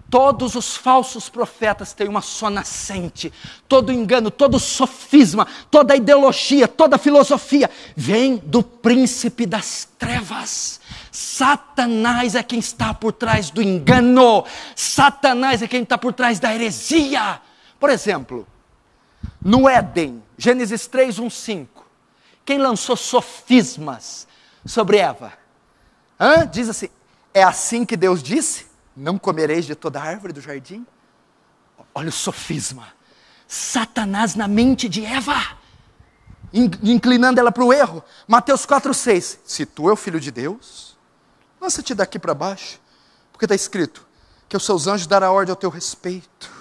Todos os falsos profetas têm uma só nascente. Todo engano, todo sofisma, toda ideologia, toda filosofia vem do príncipe das trevas. Satanás é quem está por trás do engano. Satanás é quem está por trás da heresia. Por exemplo, no Éden, Gênesis 3, 1, 5. Quem lançou sofismas sobre Eva? Diz assim, é assim que Deus disse? Não comereis de toda árvore do jardim? Olha o sofisma. Satanás na mente de Eva, inclinando ela para o erro. Mateus 4,6. Se tu é o filho de Deus, lança-te daqui para baixo, porque está escrito que os seus anjos darão ordem ao teu respeito.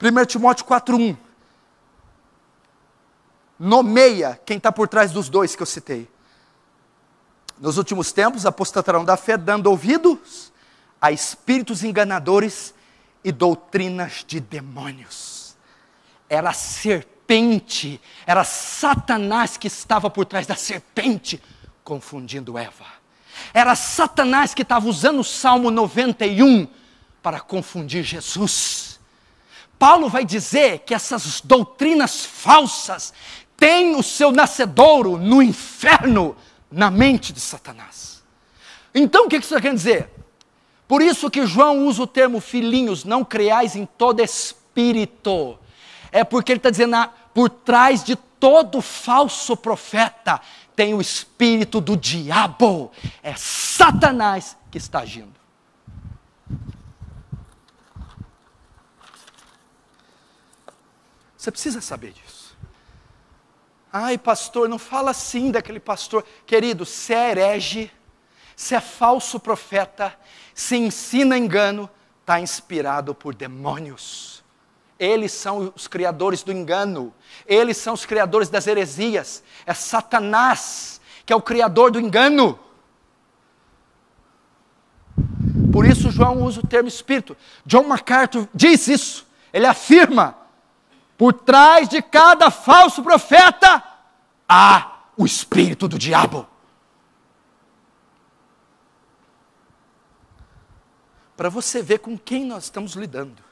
1 Timóteo 4,1. Nomeia quem está por trás dos dois que eu citei. Nos últimos tempos apostatarão da fé, dando ouvidos a espíritos enganadores e doutrinas de demônios. Era a serpente, era Satanás que estava por trás da serpente, confundindo Eva. Era Satanás que estava usando o Salmo 91 para confundir Jesus. Paulo vai dizer que essas doutrinas falsas têm o seu nascedouro no inferno, na mente de Satanás. Então o que isso quer dizer? Por isso que João usa o termo filhinhos, não creais em todo espírito. É porque ele está dizendo, por trás de todo falso profeta, tem o espírito do diabo. É Satanás que está agindo. Você precisa saber disso. Ai, pastor, não fala assim daquele pastor. Querido, se é herege, se é falso profeta, se ensina engano, está inspirado por demônios. Eles são os criadores do engano. Eles são os criadores das heresias. É Satanás que é o criador do engano. Por isso João usa o termo espírito. John MacArthur diz isso. Ele afirma, por trás de cada falso profeta, há o espírito do diabo. Para você ver com quem nós estamos lidando.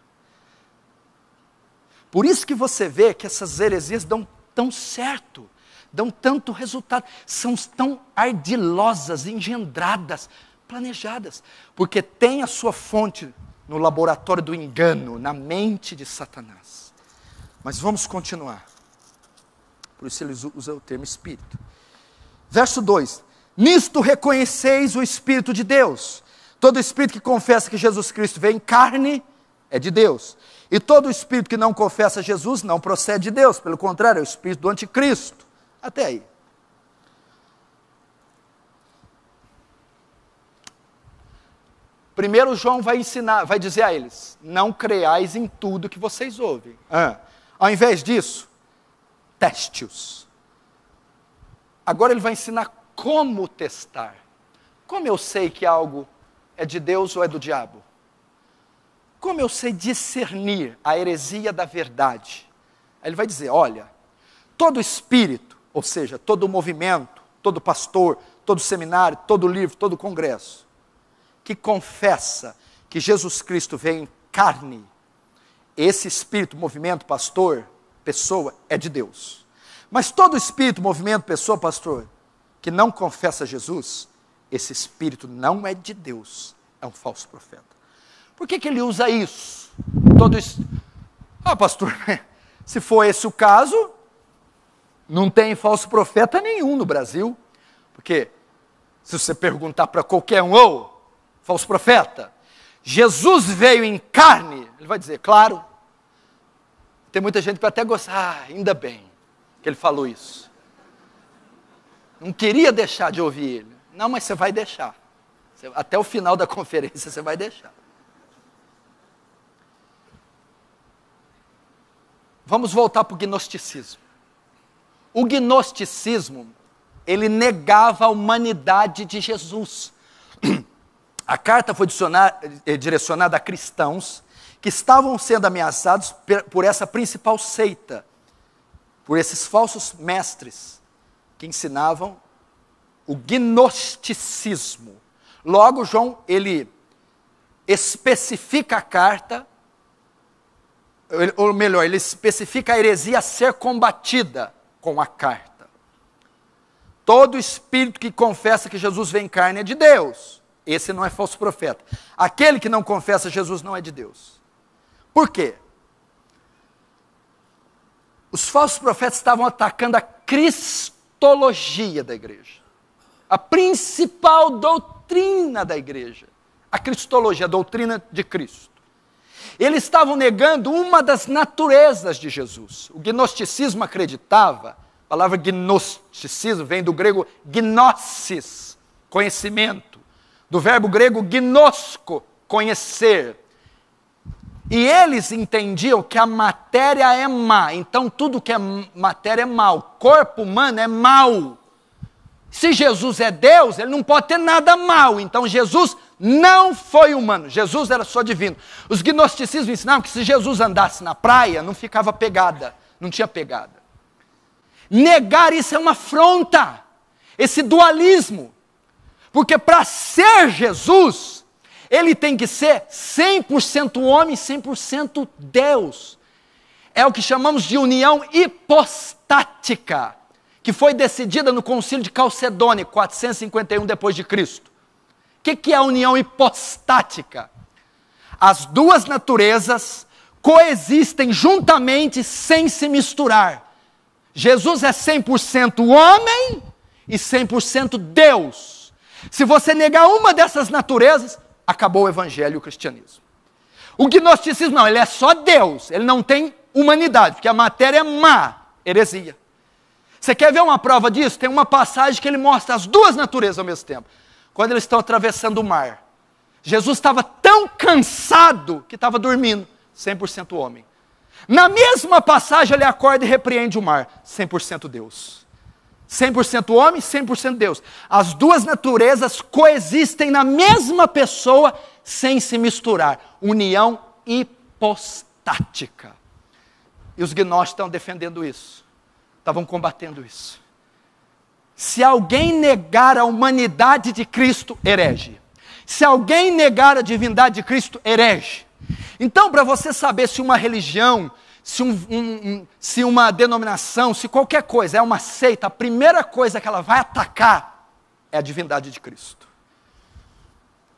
Por isso que você vê que essas heresias dão tão certo, dão tanto resultado, são tão ardilosas, engendradas, planejadas, porque tem a sua fonte no laboratório do engano, na mente de Satanás. Mas vamos continuar. Por isso ele usa o termo espírito. Verso 2. Nisto reconheceis o Espírito de Deus. Todo espírito que confessa que Jesus Cristo veio em carne é de Deus. E todo espírito que não confessa Jesus não procede de Deus. Pelo contrário, é o espírito do anticristo. Até aí. Primeiro João vai ensinar, vai dizer a eles, não creais em tudo que vocês ouvem. Ao invés disso, teste-os. Agora ele vai ensinar como testar. Como eu sei que algo é de Deus ou é do diabo? Como eu sei discernir a heresia da verdade? Aí ele vai dizer, olha, todo espírito, ou seja, todo movimento, todo pastor, todo seminário, todo livro, todo congresso, que confessa que Jesus Cristo veio em carne, esse espírito, movimento, pastor, pessoa, é de Deus. Mas todo espírito, movimento, pessoa, pastor, que não confessa Jesus, esse espírito não é de Deus, é um falso profeta. Por que ele usa isso? Pastor, se for esse o caso, não tem falso profeta nenhum no Brasil, porque se você perguntar para qualquer um, falso profeta, Jesus veio em carne, ele vai dizer, claro. Tem muita gente que vai até gostar, ainda bem que ele falou isso. Não queria deixar de ouvir ele. Não, mas você vai deixar. Até o final da conferência você vai deixar. Vamos voltar para o gnosticismo. O gnosticismo, ele negava a humanidade de Jesus. A carta foi direcionada a cristãos que estavam sendo ameaçados por essa principal seita, por esses falsos mestres que ensinavam o gnosticismo. Logo, João, ele especifica a carta, ou melhor, ele especifica a heresia a ser combatida com a carta. Todo espírito que confessa que Jesus vem em carne é de Deus. Esse não é falso profeta. Aquele que não confessa Jesus não é de Deus. Por quê? Os falsos profetas estavam atacando a cristologia da igreja. A principal doutrina da igreja. A cristologia, a doutrina de Cristo. Eles estavam negando uma das naturezas de Jesus. O gnosticismo acreditava, a palavra gnosticismo vem do grego gnosis, conhecimento. Do verbo grego gnosko, conhecer. E eles entendiam que a matéria é má, então tudo que é matéria é mal, o corpo humano é mau. Se Jesus é Deus, ele não pode ter nada mal, então Jesus não foi humano, Jesus era só divino. Os gnosticismos ensinavam que se Jesus andasse na praia, não ficava pegada, não tinha pegada. Negar isso é uma afronta, esse dualismo, porque para ser Jesus, ele tem que ser 100% homem, 100% Deus. É o que chamamos de união hipostática, que foi decidida no Concílio de Calcedônia, 451 depois de Cristo. O que é a união hipostática? As duas naturezas coexistem juntamente sem se misturar. Jesus é 100% homem e 100% Deus. Se você negar uma dessas naturezas, acabou o evangelho e o cristianismo. O gnosticismo não, ele é só Deus, ele não tem humanidade, porque a matéria é má, heresia. Você quer ver uma prova disso? Tem uma passagem que ele mostra as duas naturezas ao mesmo tempo. Quando eles estão atravessando o mar. Jesus estava tão cansado que estava dormindo, 100% homem. Na mesma passagem ele acorda e repreende o mar, 100% Deus. 100% homem, 100% Deus. As duas naturezas coexistem na mesma pessoa sem se misturar. União hipostática. E os gnósticos estão defendendo isso. Estavam combatendo isso. Se alguém negar a humanidade de Cristo, herege. Se alguém negar a divindade de Cristo, herege. Então, para você saber se uma religião, se uma denominação, se qualquer coisa é uma seita, a primeira coisa que ela vai atacar é a divindade de Cristo.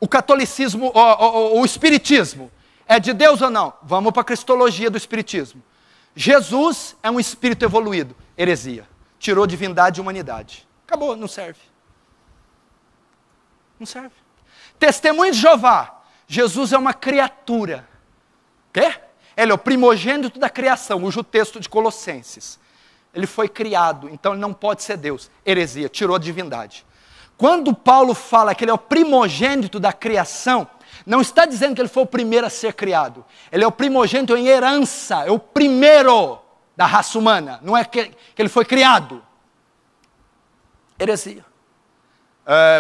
O catolicismo, o espiritismo, é de Deus ou não? Vamos para a cristologia do espiritismo. Jesus é um espírito evoluído, heresia. Tirou divindade e humanidade. Acabou, não serve. Não serve. Testemunho de Jeová, Jesus é uma criatura. Quê? Ele é o primogênito da criação, usa o texto de Colossenses. Ele foi criado, então ele não pode ser Deus. Heresia, tirou a divindade. Quando Paulo fala que ele é o primogênito da criação, não está dizendo que ele foi o primeiro a ser criado. Ele é o primogênito em herança, é o primeiro da raça humana. Não é que ele foi criado. Heresia.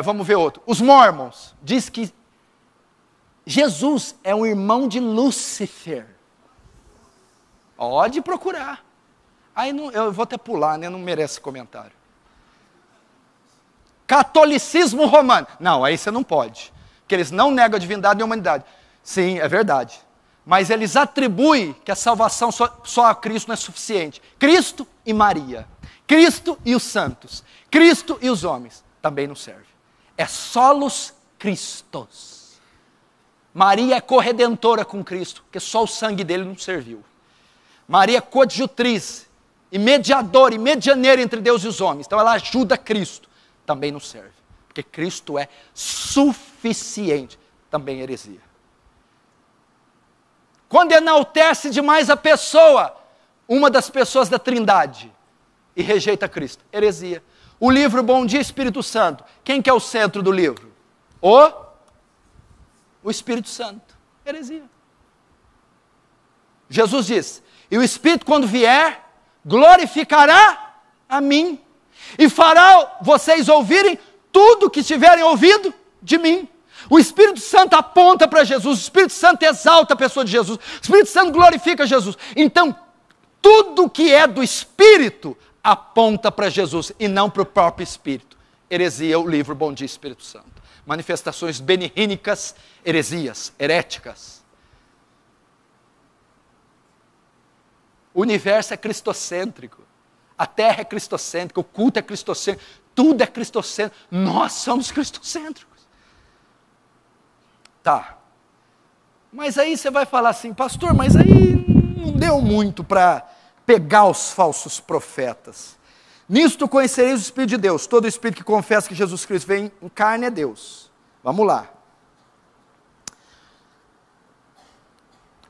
Vamos ver outro. Os Mormons diz que Jesus é um irmão de Lúcifer. Pode procurar. Aí não, eu vou até pular, né? Não merece comentário. Catolicismo romano. Não, aí você não pode. Porque eles não negam a divindade e a humanidade. Sim, é verdade. Mas eles atribuem que a salvação só a Cristo não é suficiente. Cristo e Maria. Cristo e os santos. Cristo e os homens. Também não serve. É solos Christos. Maria é corredentora com Cristo, porque só o sangue dele não serviu. Maria é coadjutriz, e mediadora, e medianeira entre Deus e os homens. Então ela ajuda Cristo. Também não serve. Porque Cristo é suficiente. Também heresia. Quando enaltece demais a pessoa, uma das pessoas da Trindade, e rejeita Cristo, heresia. O livro Bom Dia Espírito Santo, quem que é o centro do livro? O Espírito Santo, heresia. Jesus diz, e o Espírito quando vier, glorificará a mim, e fará vocês ouvirem tudo que tiverem ouvido de mim. O Espírito Santo aponta para Jesus, o Espírito Santo exalta a pessoa de Jesus, o Espírito Santo glorifica Jesus. Então, tudo que é do Espírito aponta para Jesus e não para o próprio Espírito. Heresia, o livro Bom Dia Espírito Santo. Manifestações benihínicas, heresias, heréticas. O universo é cristocêntrico, a terra é cristocêntrica, o culto é cristocêntrico, tudo é cristocêntrico, nós somos cristocêntricos. Tá, mas aí você vai falar assim, pastor, mas aí não deu muito para pegar os falsos profetas. Nisto conhecereis o Espírito de Deus, todo Espírito que confessa que Jesus Cristo veio em carne é Deus. Vamos lá.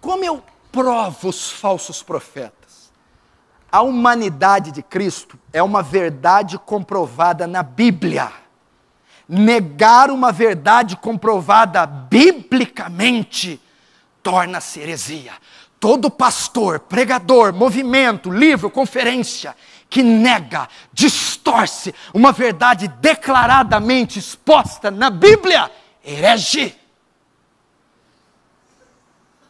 Como eu provo os falsos profetas? A humanidade de Cristo é uma verdade comprovada na Bíblia. Negar uma verdade comprovada biblicamente torna-se heresia. Todo pastor, pregador, movimento, livro, conferência que nega, distorce uma verdade declaradamente exposta na Bíblia, herege.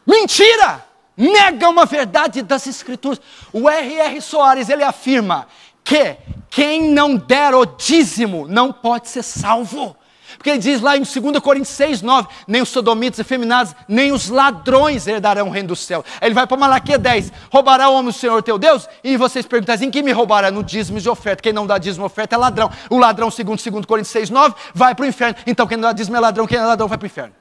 Mentira! Nega uma verdade das Escrituras. O R.R. Soares, ele afirma que quem não der o dízimo não pode ser salvo. Porque ele diz lá em 2 Coríntios 6, 9, nem os sodomitas, efeminados, nem os ladrões herdarão o reino do céu. Aí ele vai para Malaquias 10, roubará o homem o Senhor teu Deus? E vocês perguntam assim, quem me roubará? No dízimo de oferta. Quem não dá dízimo de oferta é ladrão. O ladrão, segundo 2 Coríntios 6, 9, vai para o inferno. Então quem não dá dízimo é ladrão, quem é ladrão vai para o inferno.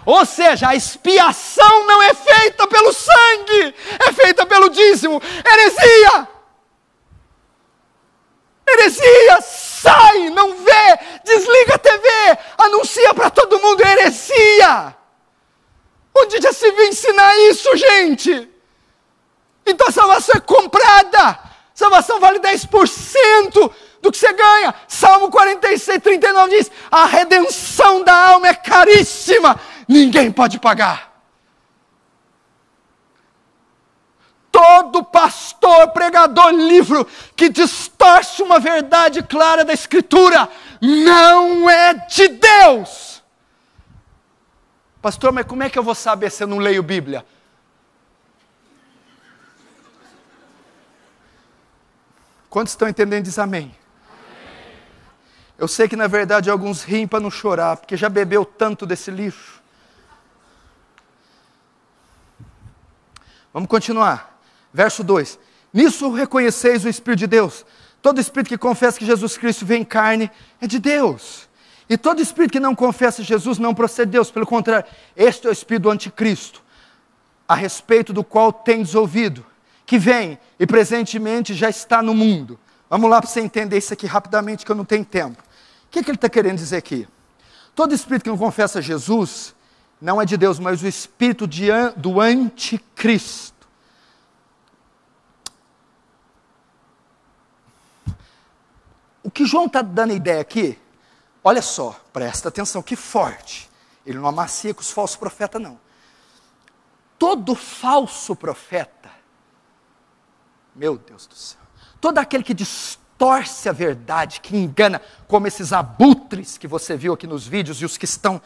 Ou seja, a expiação não é feita pelo sangue, é feita pelo dízimo. Heresia! Heresia! Sai, não vê, desliga a TV, anuncia para todo mundo, heresia! Onde já se viu ensinar isso, gente? Então a salvação é comprada, salvação vale 10% do que você ganha. Salmo 46, 39 diz, a redenção da alma é caríssima, ninguém pode pagar. Todo pastor, pregador, livro que distorce uma verdade clara da Escritura, não é de Deus. Pastor, mas como é que eu vou saber se eu não leio Bíblia? Quantos estão entendendo? Diz amém. Eu sei que na verdade alguns riem para não chorar, porque já bebeu tanto desse lixo. Vamos continuar. Verso 2, nisso reconheceis o Espírito de Deus, todo Espírito que confessa que Jesus Cristo veio em carne é de Deus, e todo Espírito que não confessa Jesus não procede de Deus, pelo contrário, este é o Espírito do Anticristo, a respeito do qual tendes ouvido, que vem e presentemente já está no mundo. Vamos lá para você entender isso aqui rapidamente que eu não tenho tempo. O que ele está querendo dizer aqui? Todo Espírito que não confessa Jesus não é de Deus, mas o Espírito do Anticristo. O que João está dando a ideia aqui, olha só, presta atenção, que forte. Ele não amacia com os falsos profetas, não. Todo falso profeta, meu Deus do céu, todo aquele que distorce torce a verdade, que engana, como esses abutres que você viu aqui nos vídeos e os que estão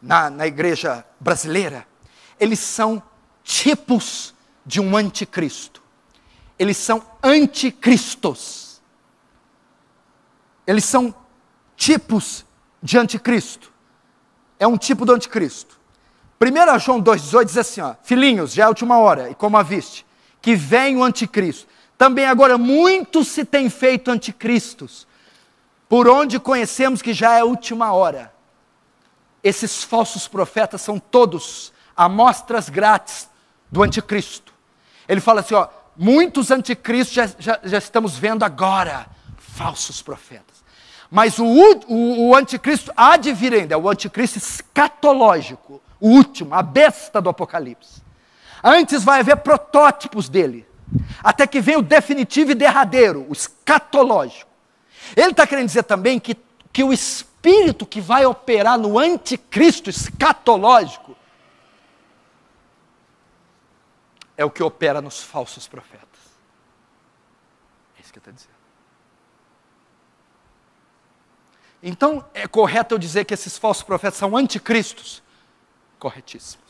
na igreja brasileira. Eles são tipos de um anticristo. Eles são anticristos. Eles são tipos de anticristo. É um tipo do anticristo. 1 João 2,18 diz assim, ó, filhinhos, já é a última hora, e como a viste, que vem o anticristo. Também agora muitos se têm feito anticristos, por onde conhecemos que já é a última hora. Esses falsos profetas são todos amostras grátis do anticristo. Ele fala assim, ó, muitos anticristos já estamos vendo agora, falsos profetas. Mas o anticristo há de vir ainda, é o anticristo escatológico, o último, a besta do Apocalipse. Antes vai haver protótipos dele, até que vem o definitivo e derradeiro, o escatológico. Ele está querendo dizer também que o espírito que vai operar no anticristo escatológico é o que opera nos falsos profetas. É isso que ele está dizendo. Então, é correto eu dizer que esses falsos profetas são anticristos? Corretíssimos.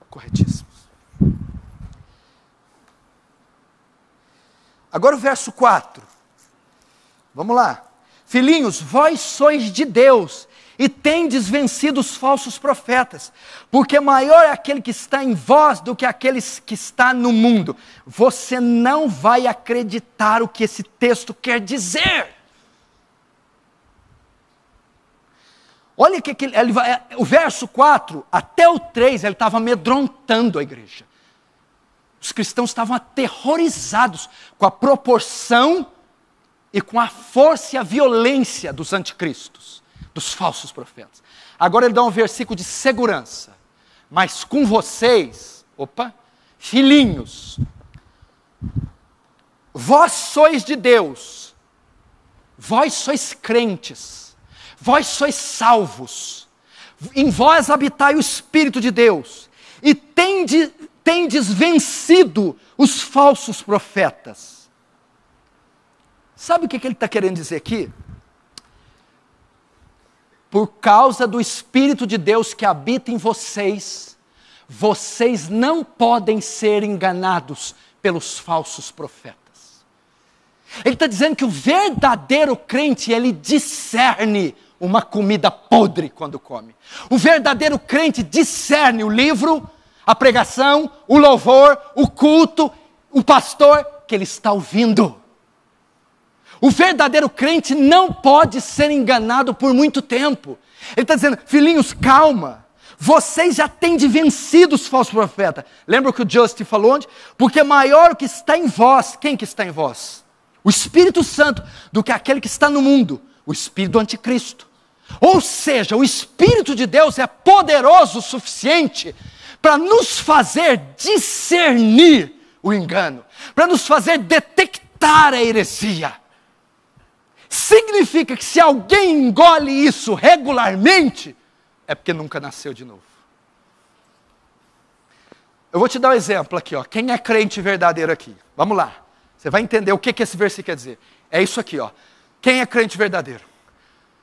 Corretíssimos. Agora o verso 4. Vamos lá. Filhinhos, vós sois de Deus e tendes vencido os falsos profetas, porque maior é aquele que está em vós do que aquele que está no mundo. Você não vai acreditar o que esse texto quer dizer. Olha que o verso 4 até o 3, ele estava amedrontando a igreja. Os cristãos estavam aterrorizados com a proporção e com a força e a violência dos anticristos, dos falsos profetas. Agora ele dá um versículo de segurança. Mas com vocês, filhinhos, vós sois de Deus, vós sois crentes, vós sois salvos, em vós habitai o Espírito de Deus, e tendes vencido os falsos profetas. Sabe o que ele está querendo dizer aqui? Por causa do Espírito de Deus que habita em vocês, vocês não podem ser enganados pelos falsos profetas. Ele está dizendo que o verdadeiro crente, ele discerne uma comida podre quando come. O verdadeiro crente discerne o livro, a pregação, o louvor, o culto, o pastor que ele está ouvindo. O verdadeiro crente não pode ser enganado por muito tempo. Ele está dizendo, filhinhos, calma. Vocês já têm vencido os falsos profetas. Lembra o que o Justin falou onde? Porque maior o que está em vós. Quem que está em vós? O Espírito Santo, do que aquele que está no mundo. O Espírito do Anticristo. Ou seja, o Espírito de Deus é poderoso o suficiente para nos fazer discernir o engano, para nos fazer detectar a heresia. Significa que se alguém engole isso regularmente, é porque nunca nasceu de novo. Eu vou te dar um exemplo aqui, ó. Quem é crente verdadeiro aqui? Vamos lá. Você vai entender o que esse versículo quer dizer. É isso aqui, ó. Quem é crente verdadeiro?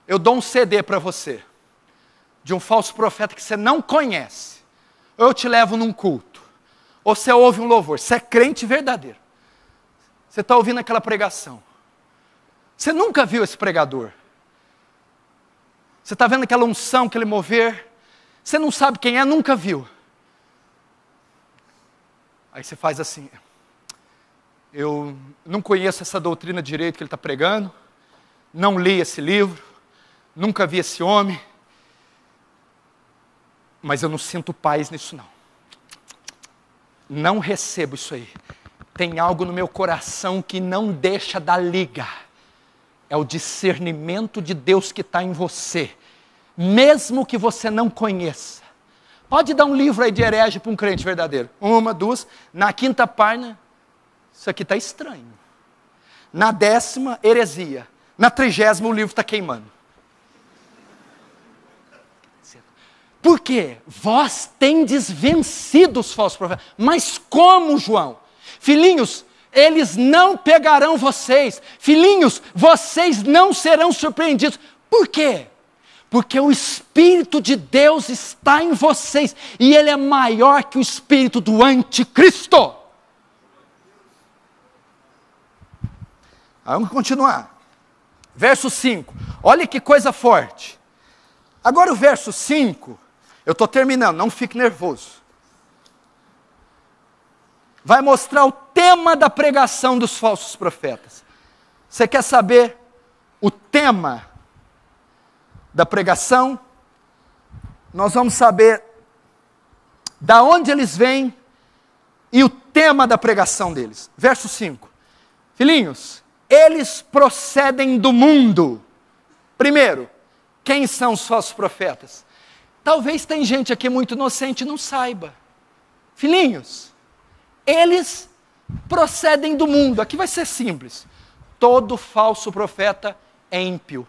Eu dou um CD para você, de um falso profeta que você não conhece. Ou eu te levo num culto. Ou você ouve um louvor. Você é crente verdadeiro. Você está ouvindo aquela pregação. Você nunca viu esse pregador. Você está vendo aquela unção, aquele mover. Você não sabe quem é, nunca viu. Aí você faz assim. Eu não conheço essa doutrina direito que ele está pregando. Não li esse livro. Nunca vi esse homem, mas eu não sinto paz nisso não. Não recebo isso aí. Tem algo no meu coração que não deixa dar liga. É o discernimento de Deus que está em você, mesmo que você não conheça. Pode dar um livro aí de herege para um crente verdadeiro. 1, 2, na 5ª página, isso aqui está estranho. Na 10ª, heresia. Na 30ª, o livro está queimando. Por quê? Vós tendes vencido os falsos profetas. Mas como, João? Filhinhos, Eles não pegarão vocês. Filhinhos, vocês não serão surpreendidos. Por quê? Porque o Espírito de Deus está em vocês. E ele é maior que o espírito do anticristo. Vamos continuar. Verso 5. Olha que coisa forte. Agora o verso 5. Eu estou terminando, não fique nervoso. Vai mostrar o tema da pregação dos falsos profetas. Você quer saber o tema da pregação? Nós vamos saber da onde eles vêm e o tema da pregação deles. Verso 5. Filhinhos, eles procedem do mundo. Primeiro, quem são os falsos profetas? Talvez tem gente aqui muito inocente e não saiba. Filhinhos, eles procedem do mundo. Aqui vai ser simples. Todo falso profeta é ímpio.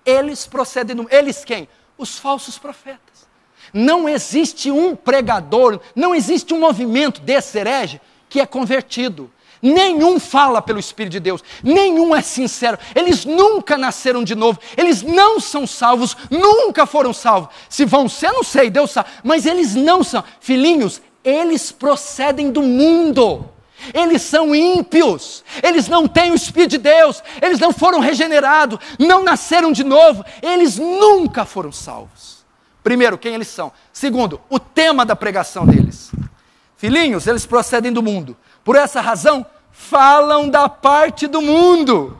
Eles procedem do mundo. Eles quem? Os falsos profetas. Não existe um pregador, não existe um movimento desse herege que é convertido. Nenhum fala pelo Espírito de Deus, nenhum é sincero, eles nunca nasceram de novo, eles não são salvos, nunca foram salvos. Se vão ser, não sei, Deus sabe, mas eles não são. Filhinhos, eles procedem do mundo, eles são ímpios, eles não têm o Espírito de Deus, eles não foram regenerados, não nasceram de novo, eles nunca foram salvos. Primeiro, quem eles são? Segundo, o tema da pregação deles. Filhinhos, eles procedem do mundo. Por essa razão, falam da parte do mundo.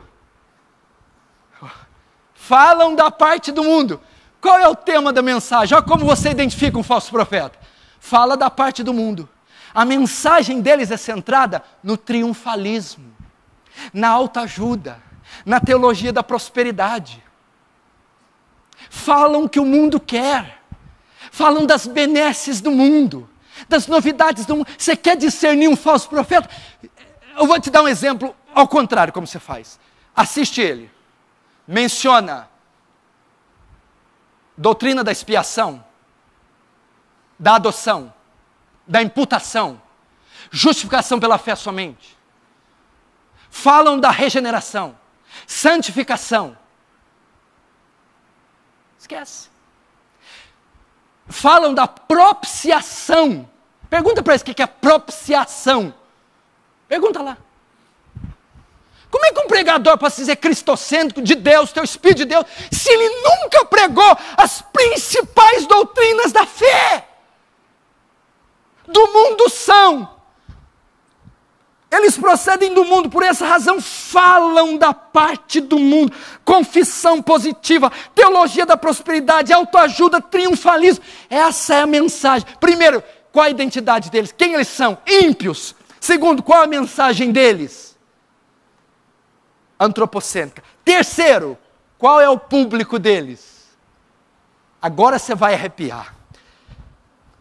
Falam da parte do mundo. Qual é o tema da mensagem? Olha como você identifica um falso profeta. Fala da parte do mundo. A mensagem deles é centrada no triunfalismo, na autoajuda, na teologia da prosperidade. Falam o que o mundo quer. Falam das benesses do mundo, das novidades do mundo. Você quer discernir um falso profeta? Eu vou te dar um exemplo ao contrário, como você faz. Assiste ele. Menciona doutrina da expiação, da adoção, da imputação, justificação pela fé somente. Falam da regeneração, santificação. Esquece. Falam da propiciação. Pergunta para eles o que é propiciação. Pergunta lá. Como é que um pregador pode se dizer cristocêntrico de Deus, teu Espírito de Deus, se ele nunca pregou as principais doutrinas da fé? Do mundo são. Eles procedem do mundo, por essa razão falam da parte do mundo. Confissão positiva, teologia da prosperidade, autoajuda, triunfalismo. Essa é a mensagem. Primeiro, qual a identidade deles? Quem eles são? Ímpios. Segundo, qual a mensagem deles? Antropocêntrica. Terceiro, qual é o público deles? Agora você vai arrepiar.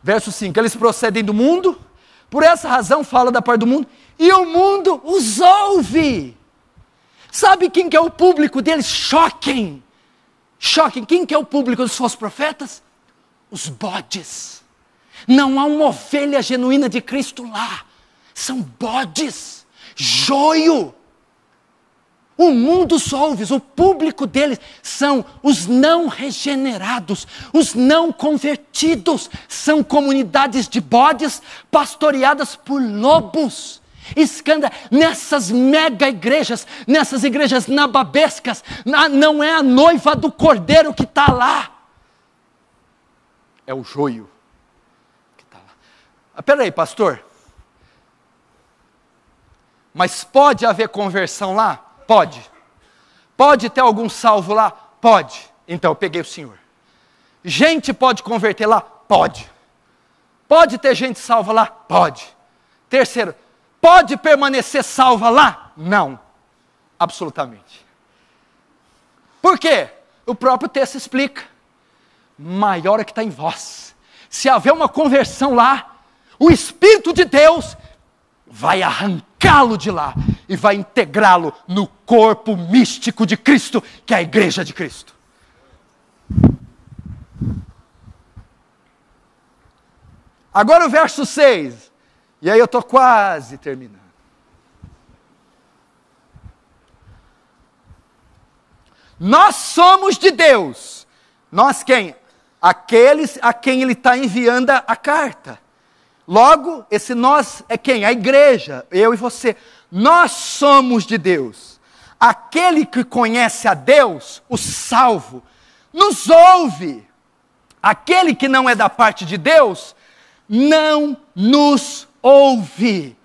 Verso 5, eles procedem do mundo, por essa razão fala da parte do mundo, e o mundo os ouve. Sabe quem que é o público deles? Choquem. Quem que é o público dos falsos profetas? Os bodes. Não há uma ovelha genuína de Cristo lá. São bodes. Joio. O mundo os ouve, o público deles são os não regenerados, os não convertidos. São comunidades de bodes pastoreadas por lobos. Nessas mega igrejas, nessas igrejas nababescas, não é a noiva do cordeiro que está lá. É o joio que está lá. Espera aí, pastor. Mas pode haver conversão lá? Pode. Pode ter algum salvo lá? Pode. Então eu peguei o senhor. Gente pode converter lá? Pode. Pode ter gente salva lá? Pode. Terceiro, pode permanecer salva lá? Não. Absolutamente. Por quê? O próprio texto explica. Maior é que está em vós. Se haver uma conversão lá, o Espírito de Deus vai arrancá-lo de lá e vai integrá-lo no corpo místico de Cristo, que é a igreja de Cristo. Agora o verso 6. E aí eu estou quase terminando. Nós somos de Deus. Nós quem? Aqueles a quem Ele está enviando a carta. Logo, esse nós é quem? A igreja, eu e você. Nós somos de Deus. Aquele que conhece a Deus, o salvo, nos ouve. Aquele que não é da parte de Deus, não nos ouve.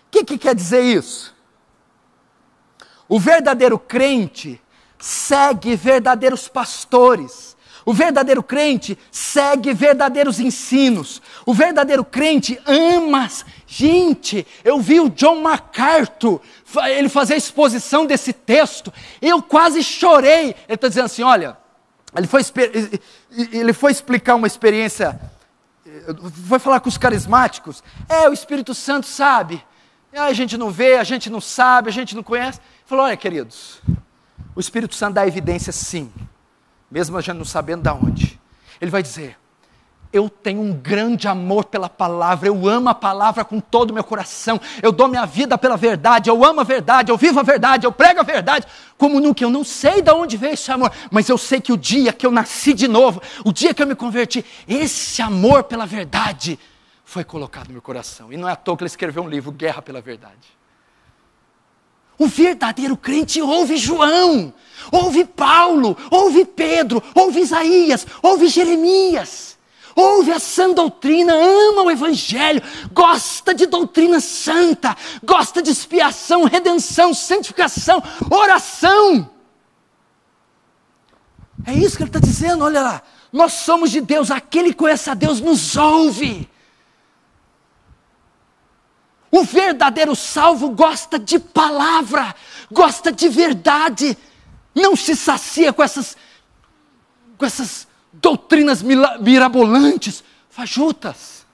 O que quer dizer isso? O verdadeiro crente segue verdadeiros pastores. O verdadeiro crente segue verdadeiros ensinos. O verdadeiro crente ama. Gente, eu vi o John MacArthur, ele fazer a exposição desse texto, eu quase chorei. Ele está dizendo assim, olha, ele foi explicar uma experiência, foi falar com os carismáticos. O Espírito Santo sabe. A gente não vê, a gente não sabe, a gente não conhece. Ele falou, olha queridos, o Espírito Santo dá evidência sim. Mesmo a gente não sabendo de onde. Ele vai dizer, eu tenho um grande amor pela palavra, eu amo a palavra com todo o meu coração, eu dou minha vida pela verdade, eu amo a verdade, eu vivo a verdade, eu prego a verdade, como nunca. Eu não sei de onde veio esse amor, mas eu sei que o dia que eu nasci de novo, o dia que eu me converti, esse amor pela verdade foi colocado no meu coração. E não é à toa que ele escreveu um livro, Guerra pela Verdade. O verdadeiro crente ouve João, ouve Paulo, ouve Pedro, ouve Isaías, ouve Jeremias, ouve a sã doutrina, ama o evangelho, gosta de doutrina santa, gosta de expiação, redenção, santificação, oração. É isso que ele está dizendo, olha lá, nós somos de Deus, aquele que conhece a Deus nos ouve. O verdadeiro salvo gosta de palavra, gosta de verdade, não se sacia com essas doutrinas mirabolantes, fajutas.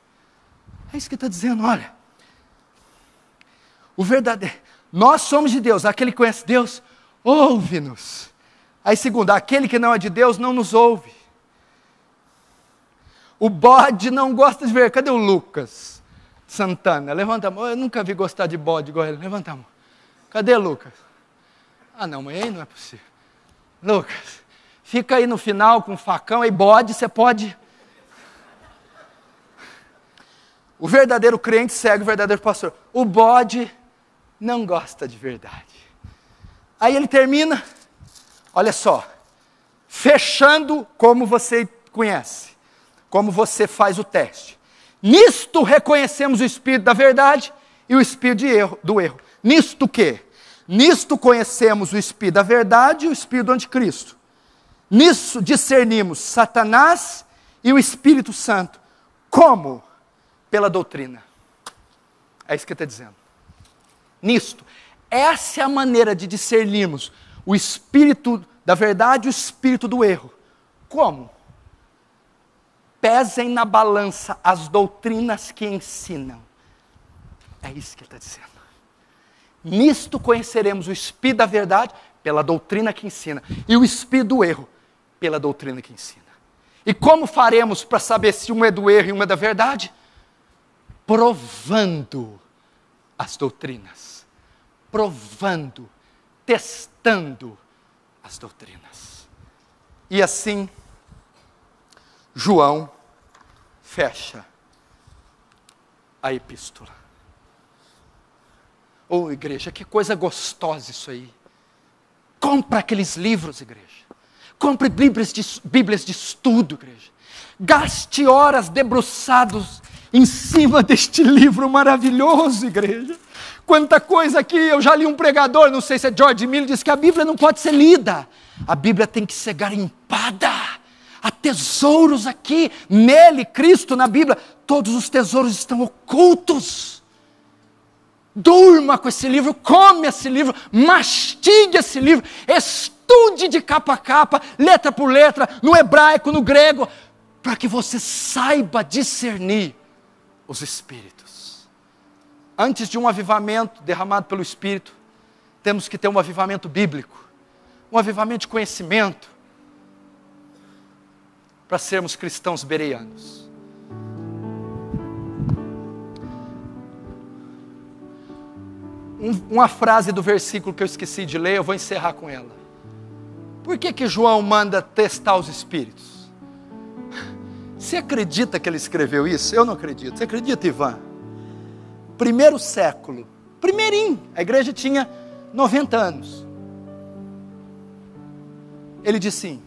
É isso que está dizendo, olha. O verdadeiro, nós somos de Deus, aquele que conhece Deus, ouve-nos. Aí segundo, aquele que não é de Deus não nos ouve. O bode não gosta de ver, cadê o Lucas Santana? Levanta a mão, eu nunca vi gostar de bode igual ele, levanta a mão. Cadê Lucas? Ah não, mas aí não é possível. Lucas, fica aí no final com o facão, aí bode, você pode... O verdadeiro crente segue o verdadeiro pastor. O bode não gosta de verdade. Aí ele termina, olha só, fechando como você conhece, como você faz o teste. Nisto reconhecemos o espírito da verdade e o espírito do erro. Nisto o quê? Nisto conhecemos o espírito da verdade e o espírito do anticristo. Nisso discernimos Satanás e o Espírito Santo. Como? Pela doutrina. É isso que ele está dizendo. Nisto. Essa é a maneira de discernirmos o espírito da verdade e o espírito do erro. Como? Pesem na balança as doutrinas que ensinam. É isso que ele está dizendo. Nisto conheceremos o espírito da verdade pela doutrina que ensina. E o espírito do erro pela doutrina que ensina. E como faremos para saber se uma é do erro e uma é da verdade? Provando as doutrinas. Provando, testando as doutrinas. E assim... João fecha a epístola. Oh, igreja, que coisa gostosa isso aí. Compre aqueles livros, igreja. Compre Bíblias de estudo, igreja. Gaste horas debruçados em cima deste livro maravilhoso, igreja. Quanta coisa aqui, eu já li um pregador, não sei se é George Miller, diz que a Bíblia não pode ser lida. A Bíblia tem que ser garimpada. Há tesouros aqui, nele, Cristo, na Bíblia, todos os tesouros estão ocultos. Durma com esse livro, come esse livro, mastigue esse livro, estude de capa a capa, letra por letra, no hebraico, no grego, para que você saiba discernir os espíritos. Antes de um avivamento derramado pelo Espírito, temos que ter um avivamento bíblico, um avivamento de conhecimento, para sermos cristãos bereanos. Uma frase do versículo que eu esqueci de ler, eu vou encerrar com ela. Por que João manda testar os espíritos? Você acredita que ele escreveu isso? Eu não acredito. Você acredita, Ivan? Primeiro século, primeirinho, a igreja tinha 90 anos. Ele disse assim: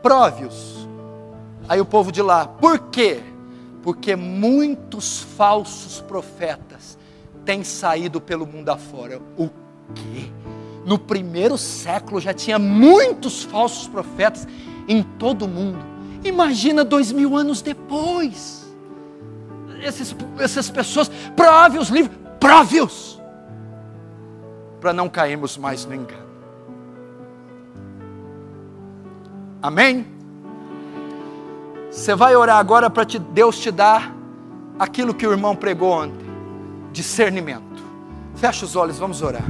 prove-os. Aí o povo de lá, por quê? Porque muitos falsos profetas têm saído pelo mundo afora. O quê? No primeiro século já tinha muitos falsos profetas em todo o mundo. Imagina 2000 anos depois. Essas pessoas, prove os livros, prove-os, para não cairmos mais no engano. Amém? Você vai orar agora para Deus te dar aquilo que o irmão pregou ontem, discernimento. Fecha os olhos, vamos orar.